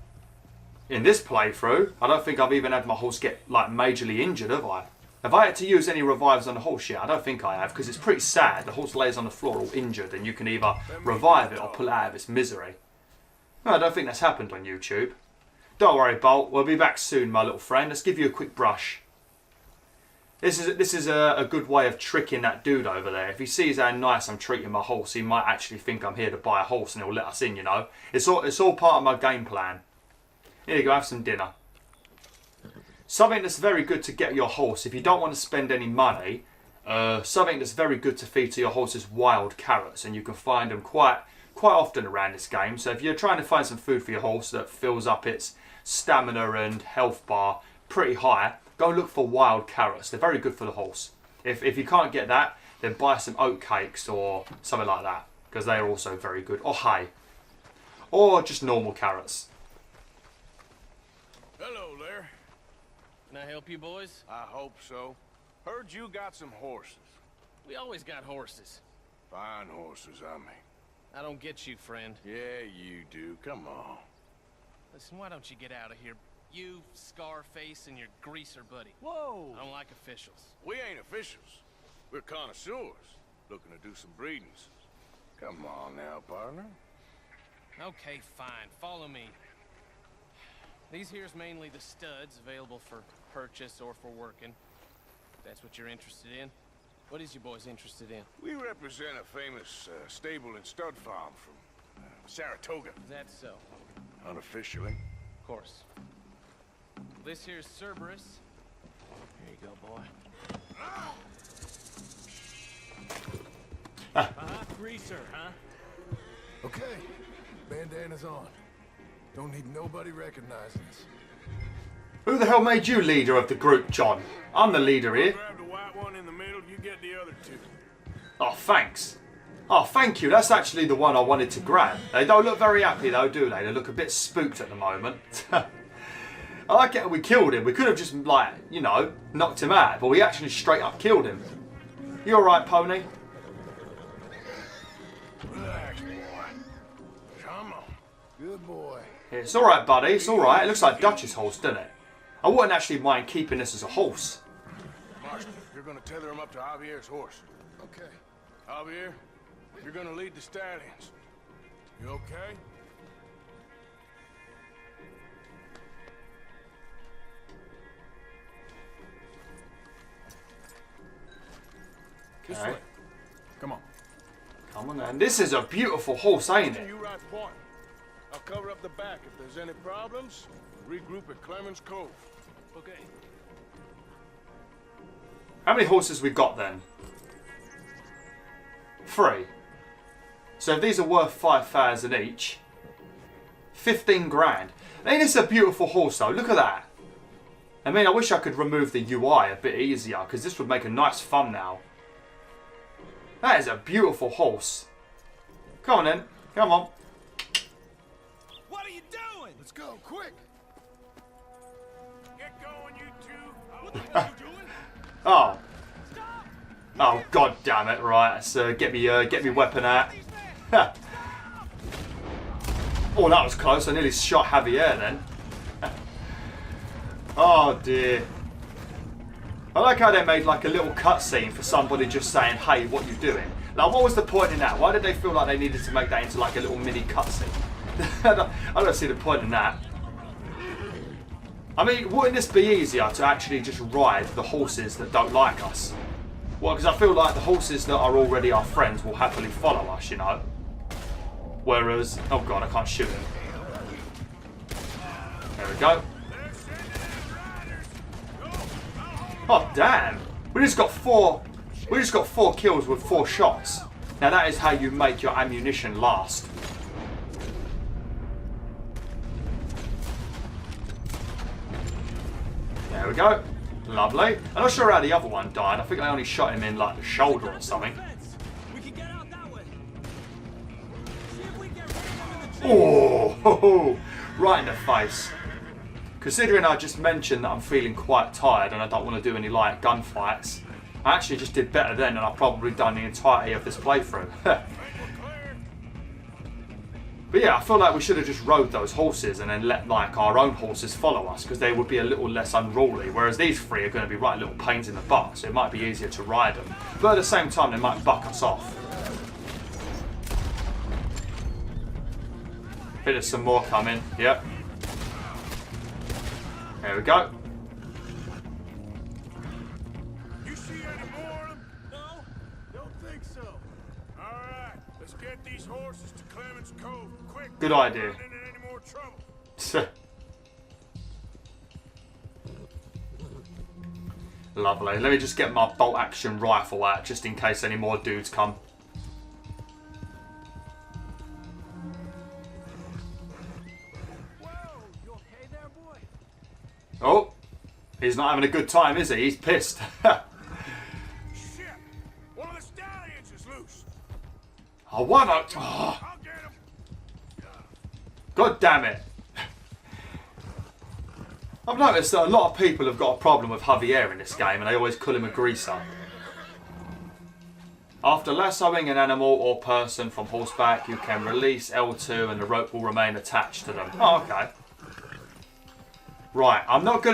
in this playthrough, I don't think I've even had my horse get like majorly injured, have I? Have I had to use any revives on the horse yet? I don't think I have, because it's pretty sad. The horse lays on the floor all injured and you can either revive it or pull it out of its misery. No, I don't think that's happened on YouTube. Don't worry, Bolt. We'll be back soon, my little friend. Let's give you a quick brush. This is a good way of tricking that dude over there. If he sees how nice I'm treating my horse, he might actually think I'm here to buy a horse and he'll let us in, you know. It's all part of my game plan. Here you go, have some dinner. Something that's very good to get your horse, if you don't want to spend any money, something that's very good to feed to your horse is wild carrots, and you can find them quite often around this game. So if you're trying to find some food for your horse that fills up its stamina and health bar pretty high, go look for wild carrots. They're very good for the horse. If you can't get that, then buy some oat cakes or something like that, because they are also very good. Or hay. Or just normal carrots.
Hello there.
Can I help you, boys?
I hope so. Heard you got some horses.
We always got horses.
Fine horses, I mean.
I don't get you, friend.
Yeah, you do. Come on.
Listen, why don't you get out of here? You, Scarface, and your greaser buddy.
Whoa!
I don't like officials.
We ain't officials. We're connoisseurs, looking to do some breedings. Come on now, partner.
Okay, fine. Follow me. These here's mainly the studs available for purchase or for working. If that's what you're interested in. What is you boys interested in?
We represent a famous stable and stud farm from Saratoga.
Is that so?
Unofficially.
Of course. This here's Cerberus. Here you go, boy.
Greaser, huh?
Okay, bandana's on. Don't need nobody recognizing us.
Who the hell made you leader of the group, John? I'm the leader here.
Grab the white one in the middle, you get the other two.
Oh, thanks. Oh, thank you. That's actually the one I wanted to grab. They don't look very happy though, do they? They look a bit spooked at the moment. I like it how we killed him. We could have just, like, you know, knocked him out, but we actually straight up killed him. You alright, Pony?
Relax, boy. Come on.
Good boy.
Yeah, it's alright, buddy. It's alright. It looks like Dutch's horse, doesn't it? I wouldn't actually mind keeping this as a horse.
Marston, you're gonna tether him up to Javier's horse.
Okay.
Javier, you're gonna lead the stallions. You okay?
This way. Come on.
Come on, then. This is a beautiful horse, ain't it?
You right point. I'll cover up the back if there's any problems. Regroup at Clemens Cove.
Okay.
How many horses we got then? 3. So if these are worth 5,000 each, 15 grand. Ain't this a beautiful horse though? Look at that. I mean, I wish I could remove the UI a bit easier, because this would make a nice thumbnail. That is a beautiful horse. Come on then. Come on.
What are you
go, quick!
Get going, you two. What the hell are you doing?
Oh. Oh, god damn it, right. So get me weapon out. Oh, that was close. I nearly shot Javier then. Oh dear. I like how they made like a little cutscene for somebody just saying, hey, what you doing? Like, what was the point in that? Why did they feel like they needed to make that into like a little mini cutscene? I don't see the point in that. I mean, wouldn't this be easier to actually just ride the horses that don't like us? Well, because I feel like the horses that are already our friends will happily follow us, you know? Whereas, oh god, I can't shoot him. There we go. Oh damn! We just got four kills with 4 shots. Now that is how you make your ammunition last. There we go. Lovely. I'm not sure how the other one died. I think I only shot him in like the shoulder or something. Oh, right in the face. Considering I just mentioned that I'm feeling quite tired and I don't want to do any light gunfights, I actually just did better then than I've probably done the entirety of this playthrough. But yeah, I feel like we should have just rode those horses and then let like our own horses follow us, because they would be a little less unruly, whereas these 3 are going to be right little pains in the butt, so it might be easier to ride them. But at the same time, they might buck us off. I think there's some more coming. Yep. There we go.
You see any more of them? No, don't think so. All right, let's get these horses to Clemens Cove quick.
Good idea.
Not in any more trouble.
Lovely. Let me just get my bolt action rifle out just in case any more dudes come. Oh, he's not having a good time, is he? He's pissed.
Shit! One of the stallions is loose.
Oh, why not? Oh.
I'll get him.
God damn it. I've noticed that a lot of people have got a problem with Javier in this game and they always call him a greaser. After lassoing an animal or person from horseback, you can release L2 and the rope will remain attached to them. Oh, okay. Right, I'm not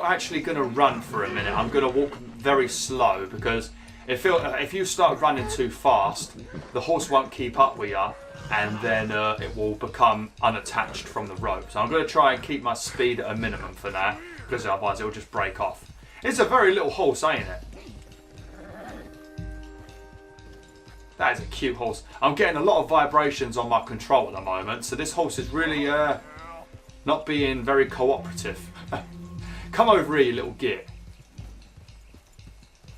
actually gonna run for a minute. I'm gonna walk very slow because if you start running too fast, the horse won't keep up with you, and then it will become unattached from the rope. So I'm gonna try and keep my speed at a minimum for now, because otherwise it will just break off. It's a very little horse, ain't it? That is a cute horse. I'm getting a lot of vibrations on my control at the moment, so this horse is really not being very cooperative. Come over here, you little git.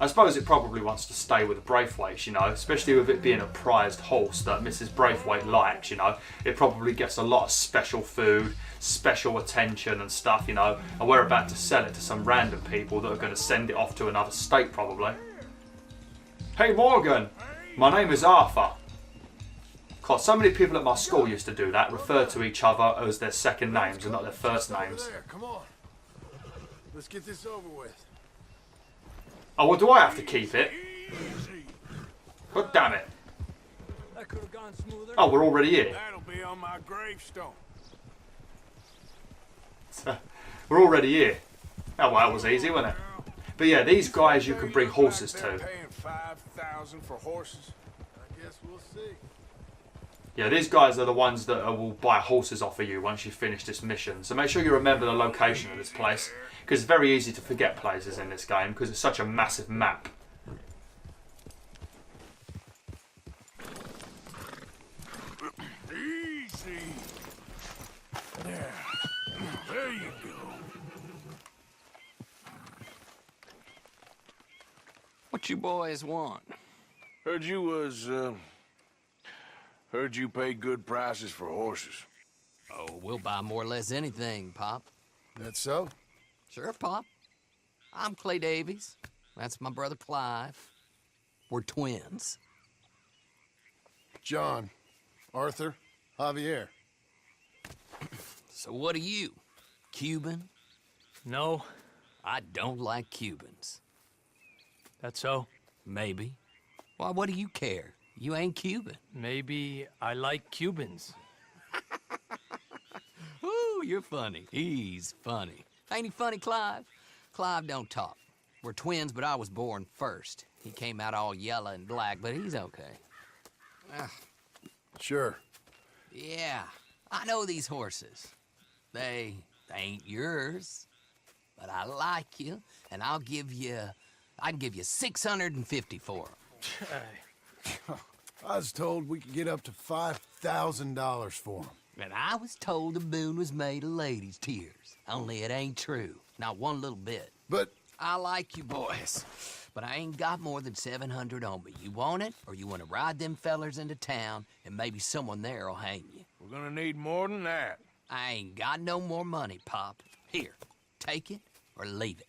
I suppose it probably wants to stay with the Braithwaites, you know, especially with it being a prized horse that Mrs. Braithwaite likes, you know. It probably gets a lot of special food, special attention and stuff, you know, and we're about to sell it to some random people that are going to send it off to another state probably. Hey Morgan, my name is Arthur. God, so many people at my school used to do that, refer to each other as their second names and not their first names.
There, come on. Let's get this over with.
Oh, well, do I have to keep it? God damn it.
That could have gone smoother.
Oh, we're already here.
That'll be on my gravestone.
We're already here. Oh, well, that was easy, wasn't it? But yeah, these guys you can bring horses to.
Paying $5,000 for horses.
I guess we'll see.
Yeah, these guys are the ones that will buy horses off of you once you finish this mission. So make sure you remember the location of this place, because it's very easy to forget places in this game because it's such a massive map.
Easy. There you go.
What you boys want?
Heard you pay good prices for horses.
Oh, we'll buy more or less anything, Pop.
That so?
Sure, Pop. I'm Clay Davies. That's my brother Clive. We're twins.
John, Arthur, Javier.
So what are you? Cuban?
No.
I don't like Cubans.
That's so?
Maybe. Why, what do you care? You ain't Cuban.
Maybe I like Cubans.
Ooh, you're funny. He's funny. Ain't he funny, Clive? Clive don't talk. We're twins, but I was born first. He came out all yellow and black, but he's okay.
Sure.
Yeah, I know these horses. They ain't yours. But I like you, and I can give you 650 for them.
I was told we could get up to $5,000 for them.
And I was told the moon was made of ladies' tears. Only it ain't true. Not one little bit.
But
I like you boys, but I ain't got more than 700 on me. You want it, or you want to ride them fellers into town, and maybe someone there'll hang you?
We're gonna need more than that.
I ain't got no more money, Pop. Here, take it or leave it.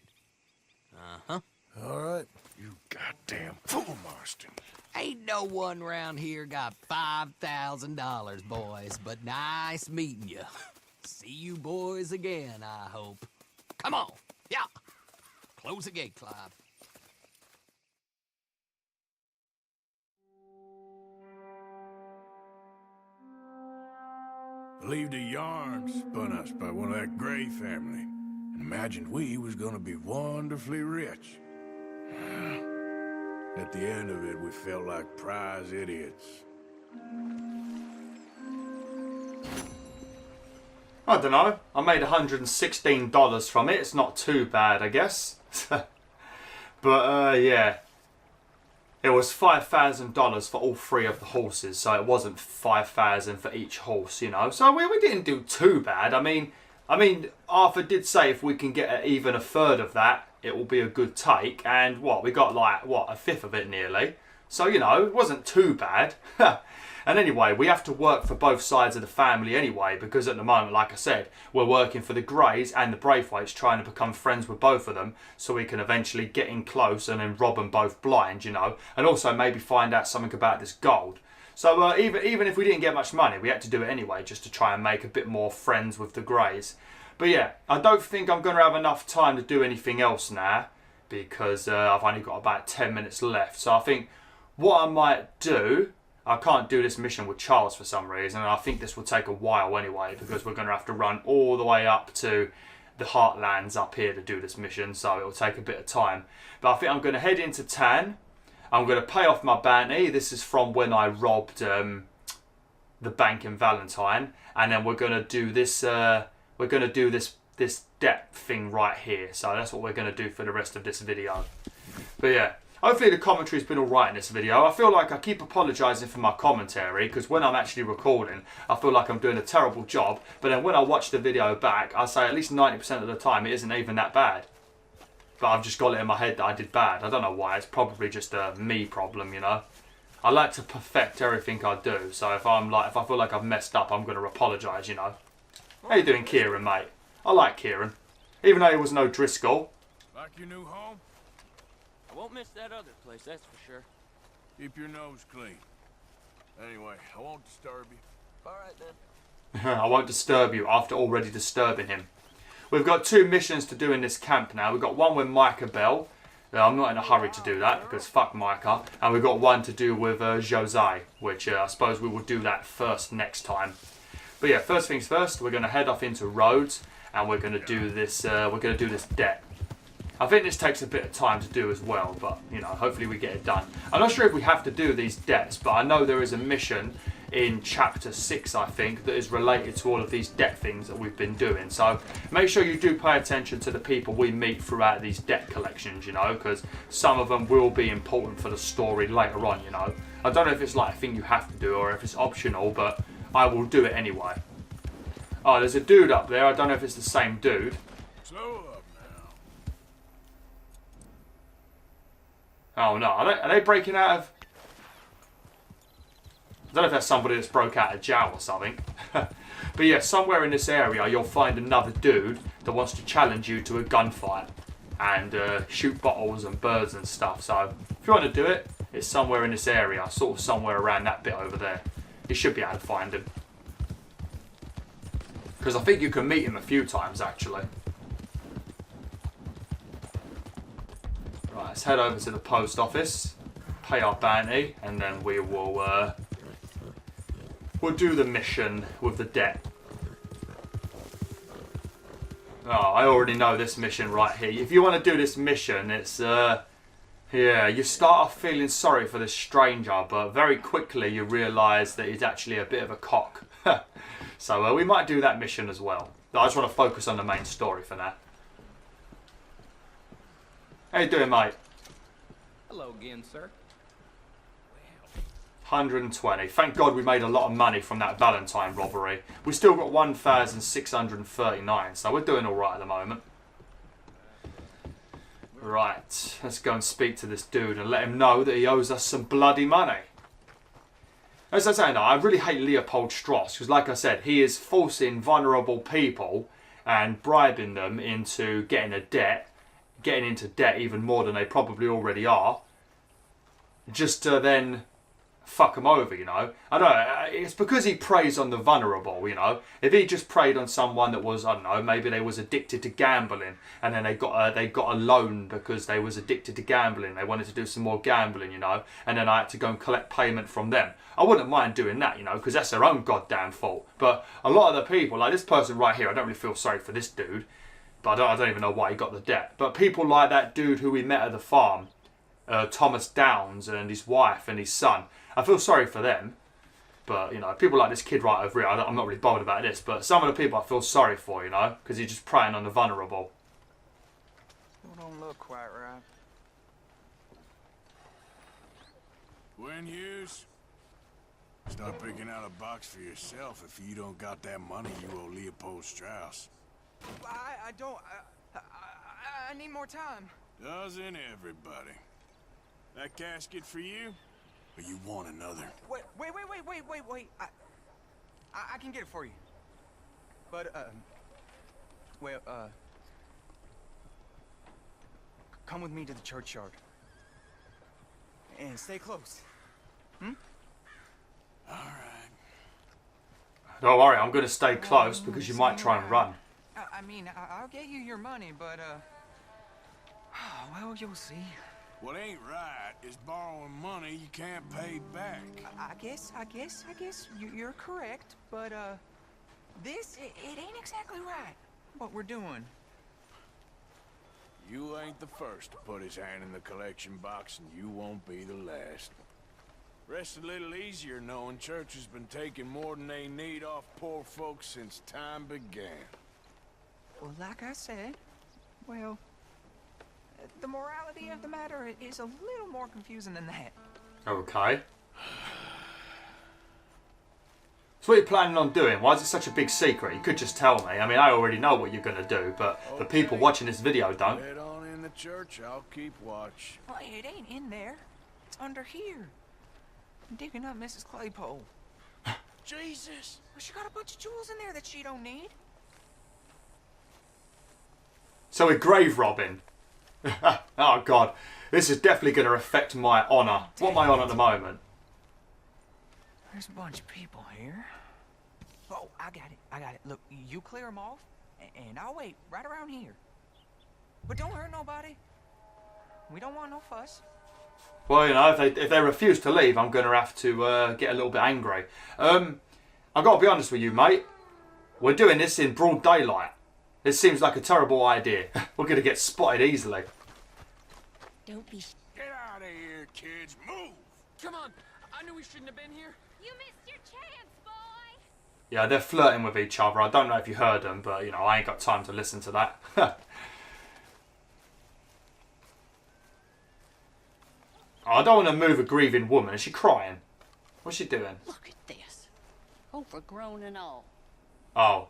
Uh-huh.
All right.
You goddamn fool, Marston.
Ain't no one round here got $5,000, boys, but nice meeting you. See you boys again, I hope. Come on, yeah. Close the gate, Clive.
Believed a yarn spun us by one of that Gray family, and imagined we was gonna be wonderfully rich. At the end of it, we felt like prize idiots.
I don't know. I made $116 from it. It's not too bad, I guess. But yeah, it was $5,000 for all three of the horses, so it wasn't 5,000 for each horse, you know. So we didn't do too bad. I mean, Arthur did say if we can get even a third of that, it will be a good take. And what, we got like, what, a fifth of it nearly. So, you know, it wasn't too bad. And anyway, we have to work for both sides of the family anyway, because at the moment, like I said, we're working for the Greys and the Braithwaites, trying to become friends with both of them, so we can eventually get in close and then rob them both blind, you know, and also maybe find out something about this gold. So even if we didn't get much money, we had to do it anyway, just to try and make a bit more friends with the Greys. But yeah, I don't think I'm going to have enough time to do anything else now, because I've only got about 10 minutes left. So I think what I might do, I can't do this mission with Charles for some reason, and I think this will take a while anyway, because we're going to have to run all the way up to the Heartlands up here to do this mission, so it'll take a bit of time. But I think I'm going to head into Tann. I'm going to pay off my bounty. This is from when I robbed the bank in Valentine, and then we're going to do this. We're going to do this debt thing right here. So that's what we're going to do for the rest of this video. But yeah. Hopefully the commentary's been alright in this video. I feel like I keep apologising for my commentary, because when I'm actually recording, I feel like I'm doing a terrible job. But then when I watch the video back, I say at least 90% of the time it isn't even that bad. But I've just got it in my head that I did bad. I don't know why. It's probably just a me problem, you know. I like to perfect everything I do. So if I feel like I've messed up, I'm going to apologise, you know. How you doing, Kieran, mate? I like Kieran. Even though he was no Driscoll.
Like your new home?
I won't miss that other place, that's for sure.
Keep your nose clean. Anyway, I won't disturb you.
All right, then.
I won't disturb you after already disturbing him. We've got 2 missions to do in this camp now. We've got one with Micah Bell. I'm not in a hurry to do that, because fuck Micah. And we've got one to do with Jose, which I suppose we will do that first next time. But yeah, first things first, we're going to head off into Rhodes, and we're going to do this. We're going to do this debt. I think this takes a bit of time to do as well, but, you know, hopefully we get it done. I'm not sure if we have to do these debts, but I know there is a mission in Chapter 6, I think, that is related to all of these debt things that we've been doing. So make sure you do pay attention to the people we meet throughout these debt collections, you know, because some of them will be important for the story later on, you know. I don't know if it's like a thing you have to do or if it's optional, but I will do it anyway. Oh, there's a dude up there. I don't know if it's the same dude.
Slow up.
Oh no, are they breaking out of... I don't know if that's somebody that's broke out of jail or something. But yeah, somewhere in this area you'll find another dude that wants to challenge you to a gunfight. And shoot bottles and birds and stuff. So if you want to do it, it's somewhere in this area. Sort of somewhere around that bit over there. You should be able to find him. Because I think you can meet him a few times, actually. Right, let's head over to the post office, pay our bounty, and then we will we'll do the mission with the debt. Oh, I already know this mission right here. If you want to do this mission, it's yeah, you start off feeling sorry for this stranger, but very quickly you realise that he's actually a bit of a cock. So we might do that mission as well. I just want to focus on the main story for now. How you doing, mate?
Hello again, sir.
120. Thank God we made a lot of money from that Valentine robbery. We still got 1,639, so we're doing all right at the moment. Right, let's go and speak to this dude and let him know that he owes us some bloody money. As I say, no, I really hate Leopold Strauss because, like I said, he is forcing vulnerable people and bribing them into getting into debt even more than they probably already are, just to then fuck them over, you know. I don't know, it's because he preys on the vulnerable, you know. If he just preyed on someone that was, I don't know, maybe they was addicted to gambling and then they got a loan because they was addicted to gambling, they wanted to do some more gambling, you know, and then I had to go and collect payment from them. I wouldn't mind doing that, you know, because that's their own goddamn fault. But a lot of the people, like this person right here, I don't really feel sorry for this dude, but I don't even know why he got the debt. But people like that dude who we met at the farm, Thomas Downs and his wife and his son, I feel sorry for them. But, you know, people like this kid right over here, I'm not really bothered about this, but some of the people I feel sorry for, you know, because he's just preying on the vulnerable.
Don't look quite right.
Gwen Hughes, start picking out a box for yourself if you don't got that money you owe Leopold Strauss.
I don't... I need more time.
Doesn't everybody? That casket for you? Or you want another?
Wait. I can get it for you. But, come with me to the churchyard. And stay close. Hmm?
Alright.
Don't worry, I'm going to stay close because you might try and run.
I mean, I'll get you your money, but, well, you'll see.
What ain't right is borrowing money you can't pay back.
I guess you're correct, but, this, it ain't exactly right, what we're doing.
You ain't the first to put his hand in the collection box, and you won't be the last. Rests a little easier knowing church has been taking more than they need off poor folks since time began.
Well, like I said, well, the morality of the matter is a little more confusing than that.
Okay. So what are you planning on doing? Why is it such a big secret? You could just tell me. I mean, I already know what you're going to do, but the people watching this video don't.
Head on in the church, I'll keep watch.
Well, it ain't in there. It's under here. I'm digging up Mrs. Claypole.
Jesus!
Well, she got a bunch of jewels in there that she don't need.
So we're grave robbing. Oh God, this is definitely going to affect my honour. What am I on at the moment?
There's a bunch of people here. Oh, I got it. Look, you clear them off, and I'll wait right around here. But don't hurt nobody. We don't want no fuss.
Well, you know, if they refuse to leave, I'm going to have to get a little bit angry. I've got to be honest with you, mate. We're doing this in broad daylight. This seems like a terrible idea. We're going to get spotted easily.
Don't be...
Get out of here, kids. Move!
Come on. I knew we shouldn't have been here.
You missed your chance, boy!
Yeah, they're flirting with each other. I don't know if you heard them, but, you know, I ain't got time to listen to that. I don't want to move a grieving woman. Is she crying? What's she doing?
Look at this. Overgrown and all.
Oh.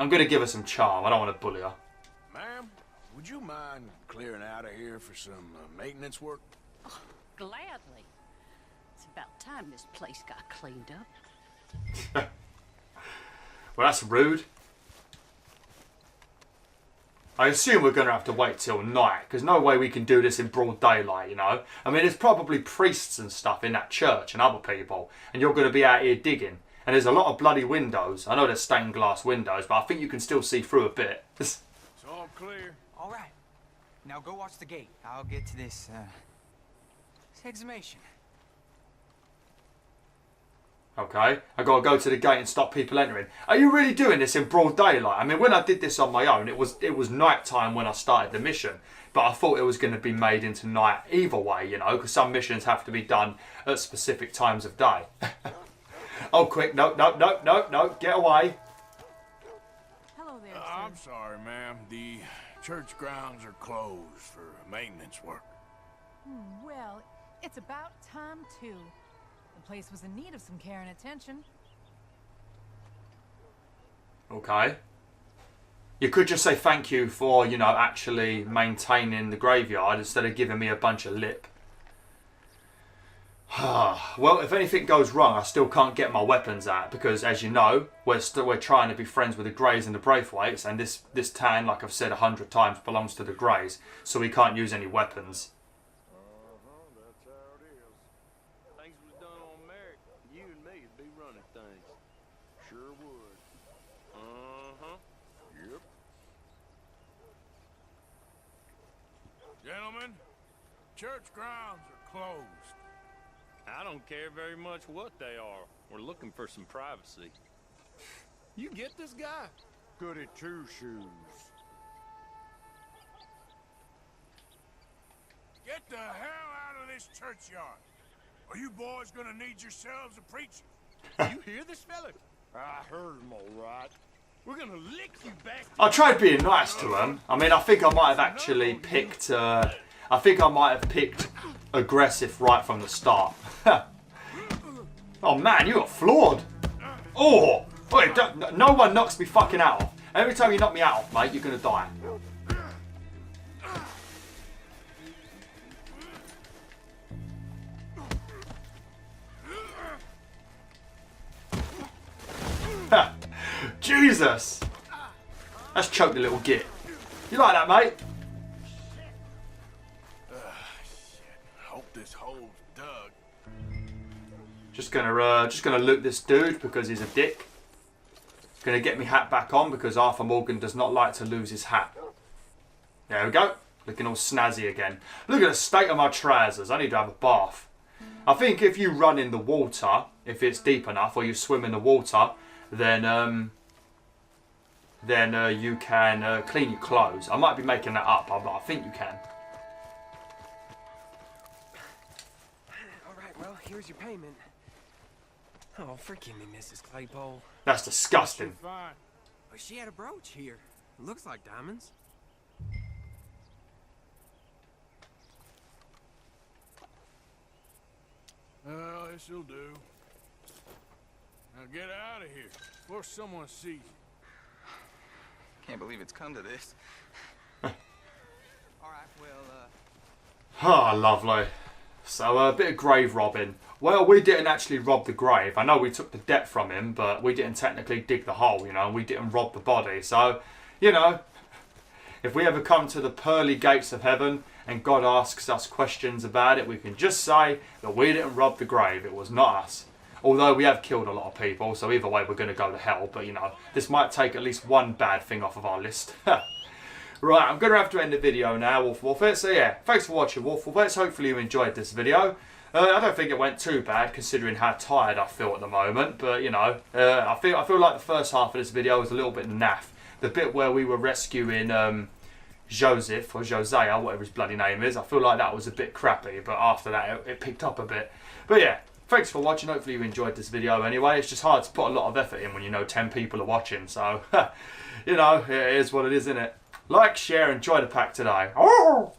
I'm going to give her some charm. I don't want to bully her.
Ma'am, would you mind clearing out of here for some maintenance work?
Oh, gladly. It's about time this place got cleaned up.
Well, that's rude. I assume we're going to have to wait till night, because no way we can do this in broad daylight, you know? I mean, there's probably priests and stuff in that church and other people, and you're going to be out here digging. And there's a lot of bloody windows. I know there's stained glass windows, but I think you can still see through a bit.
It's all clear.
All right. Now go watch the gate. I'll get to this exhumation.
Okay, I gotta go to the gate and stop people entering. Are you really doing this in broad daylight? I mean, when I did this on my own, it was night time when I started the mission. But I thought it was going to be made into night either way, you know, because some missions have to be done at specific times of day. Oh, quick, no, get away.
Hello there,
I'm sorry, ma'am. The church grounds are closed for maintenance work.
Well, it's about time, too. The place was in need of some care and attention.
Okay. You could just say thank you for, you know, actually maintaining the graveyard instead of giving me a bunch of lip. Well, if anything goes wrong, I still can't get my weapons out because, as you know, we're trying to be friends with the Greys and the Braithwaites, and this town, like I've said 100 times, belongs to the Greys, so we can't use any weapons.
That's how it is. Things was done on merit. You and me would be running things. Sure would. Yep. Gentlemen, church grounds are closed.
I don't care very much what they are. We're looking for some privacy.
You get this guy? Goody two-shoes. Get the hell out of this churchyard. Are you boys gonna need yourselves a preacher? You hear this fella? I heard him all right. We're gonna lick you back.
I tried being nice to him. I mean, I think I might have actually picked... I think I might have picked aggressive right from the start. Oh man, you are flawed. Oh, wait, no one knocks me fucking out of. Every time you knock me out of, mate, you're gonna die. Jesus! That's choked the little git. You like that, mate?
Hope this hole's dug.
Just gonna loot this dude because he's a dick. Gonna get me hat back on because Arthur Morgan does not like to lose his hat. There we go. Looking all snazzy again. Look at the state of my trousers. I need to have a bath. I think if you run in the water, if it's deep enough, or you swim in the water, then you can clean your clothes. I might be making that up, but I think you can.
Alright, well, here's your payment. Oh, forgive me, Mrs. Claypole.
That's disgusting.
But she had a brooch here. It looks like diamonds.
Well, this'll do. Now get out of here before someone sees you.
Can't believe it's come to this. All right, well,
Ah, lovely. So a bit of grave robbing. Well, we didn't actually rob the grave. I know we took the debt from him, but we didn't technically dig the hole, you know. We didn't rob the body. So, you know, if we ever come to the pearly gates of heaven and God asks us questions about it, we can just say that we didn't rob the grave. It was not us. Although we have killed a lot of people, so either way we're going to go to hell. But, you know, this might take at least one bad thing off of our list. Right, I'm going to have to end the video now, WolfTheWolf. So yeah, thanks for watching, WolfTheWolf. Hopefully you enjoyed this video. I don't think it went too bad, considering how tired I feel at the moment. But, you know, I feel like the first half of this video was a little bit naff. The bit where we were rescuing Joseph, or Josiah, whatever his bloody name is, I feel like that was a bit crappy. But after that, it picked up a bit. But yeah, thanks for watching. Hopefully you enjoyed this video anyway. It's just hard to put a lot of effort in when you know 10 people are watching. So, you know, it is what it is, isn't it? Like, share, enjoy the pack today. Oh!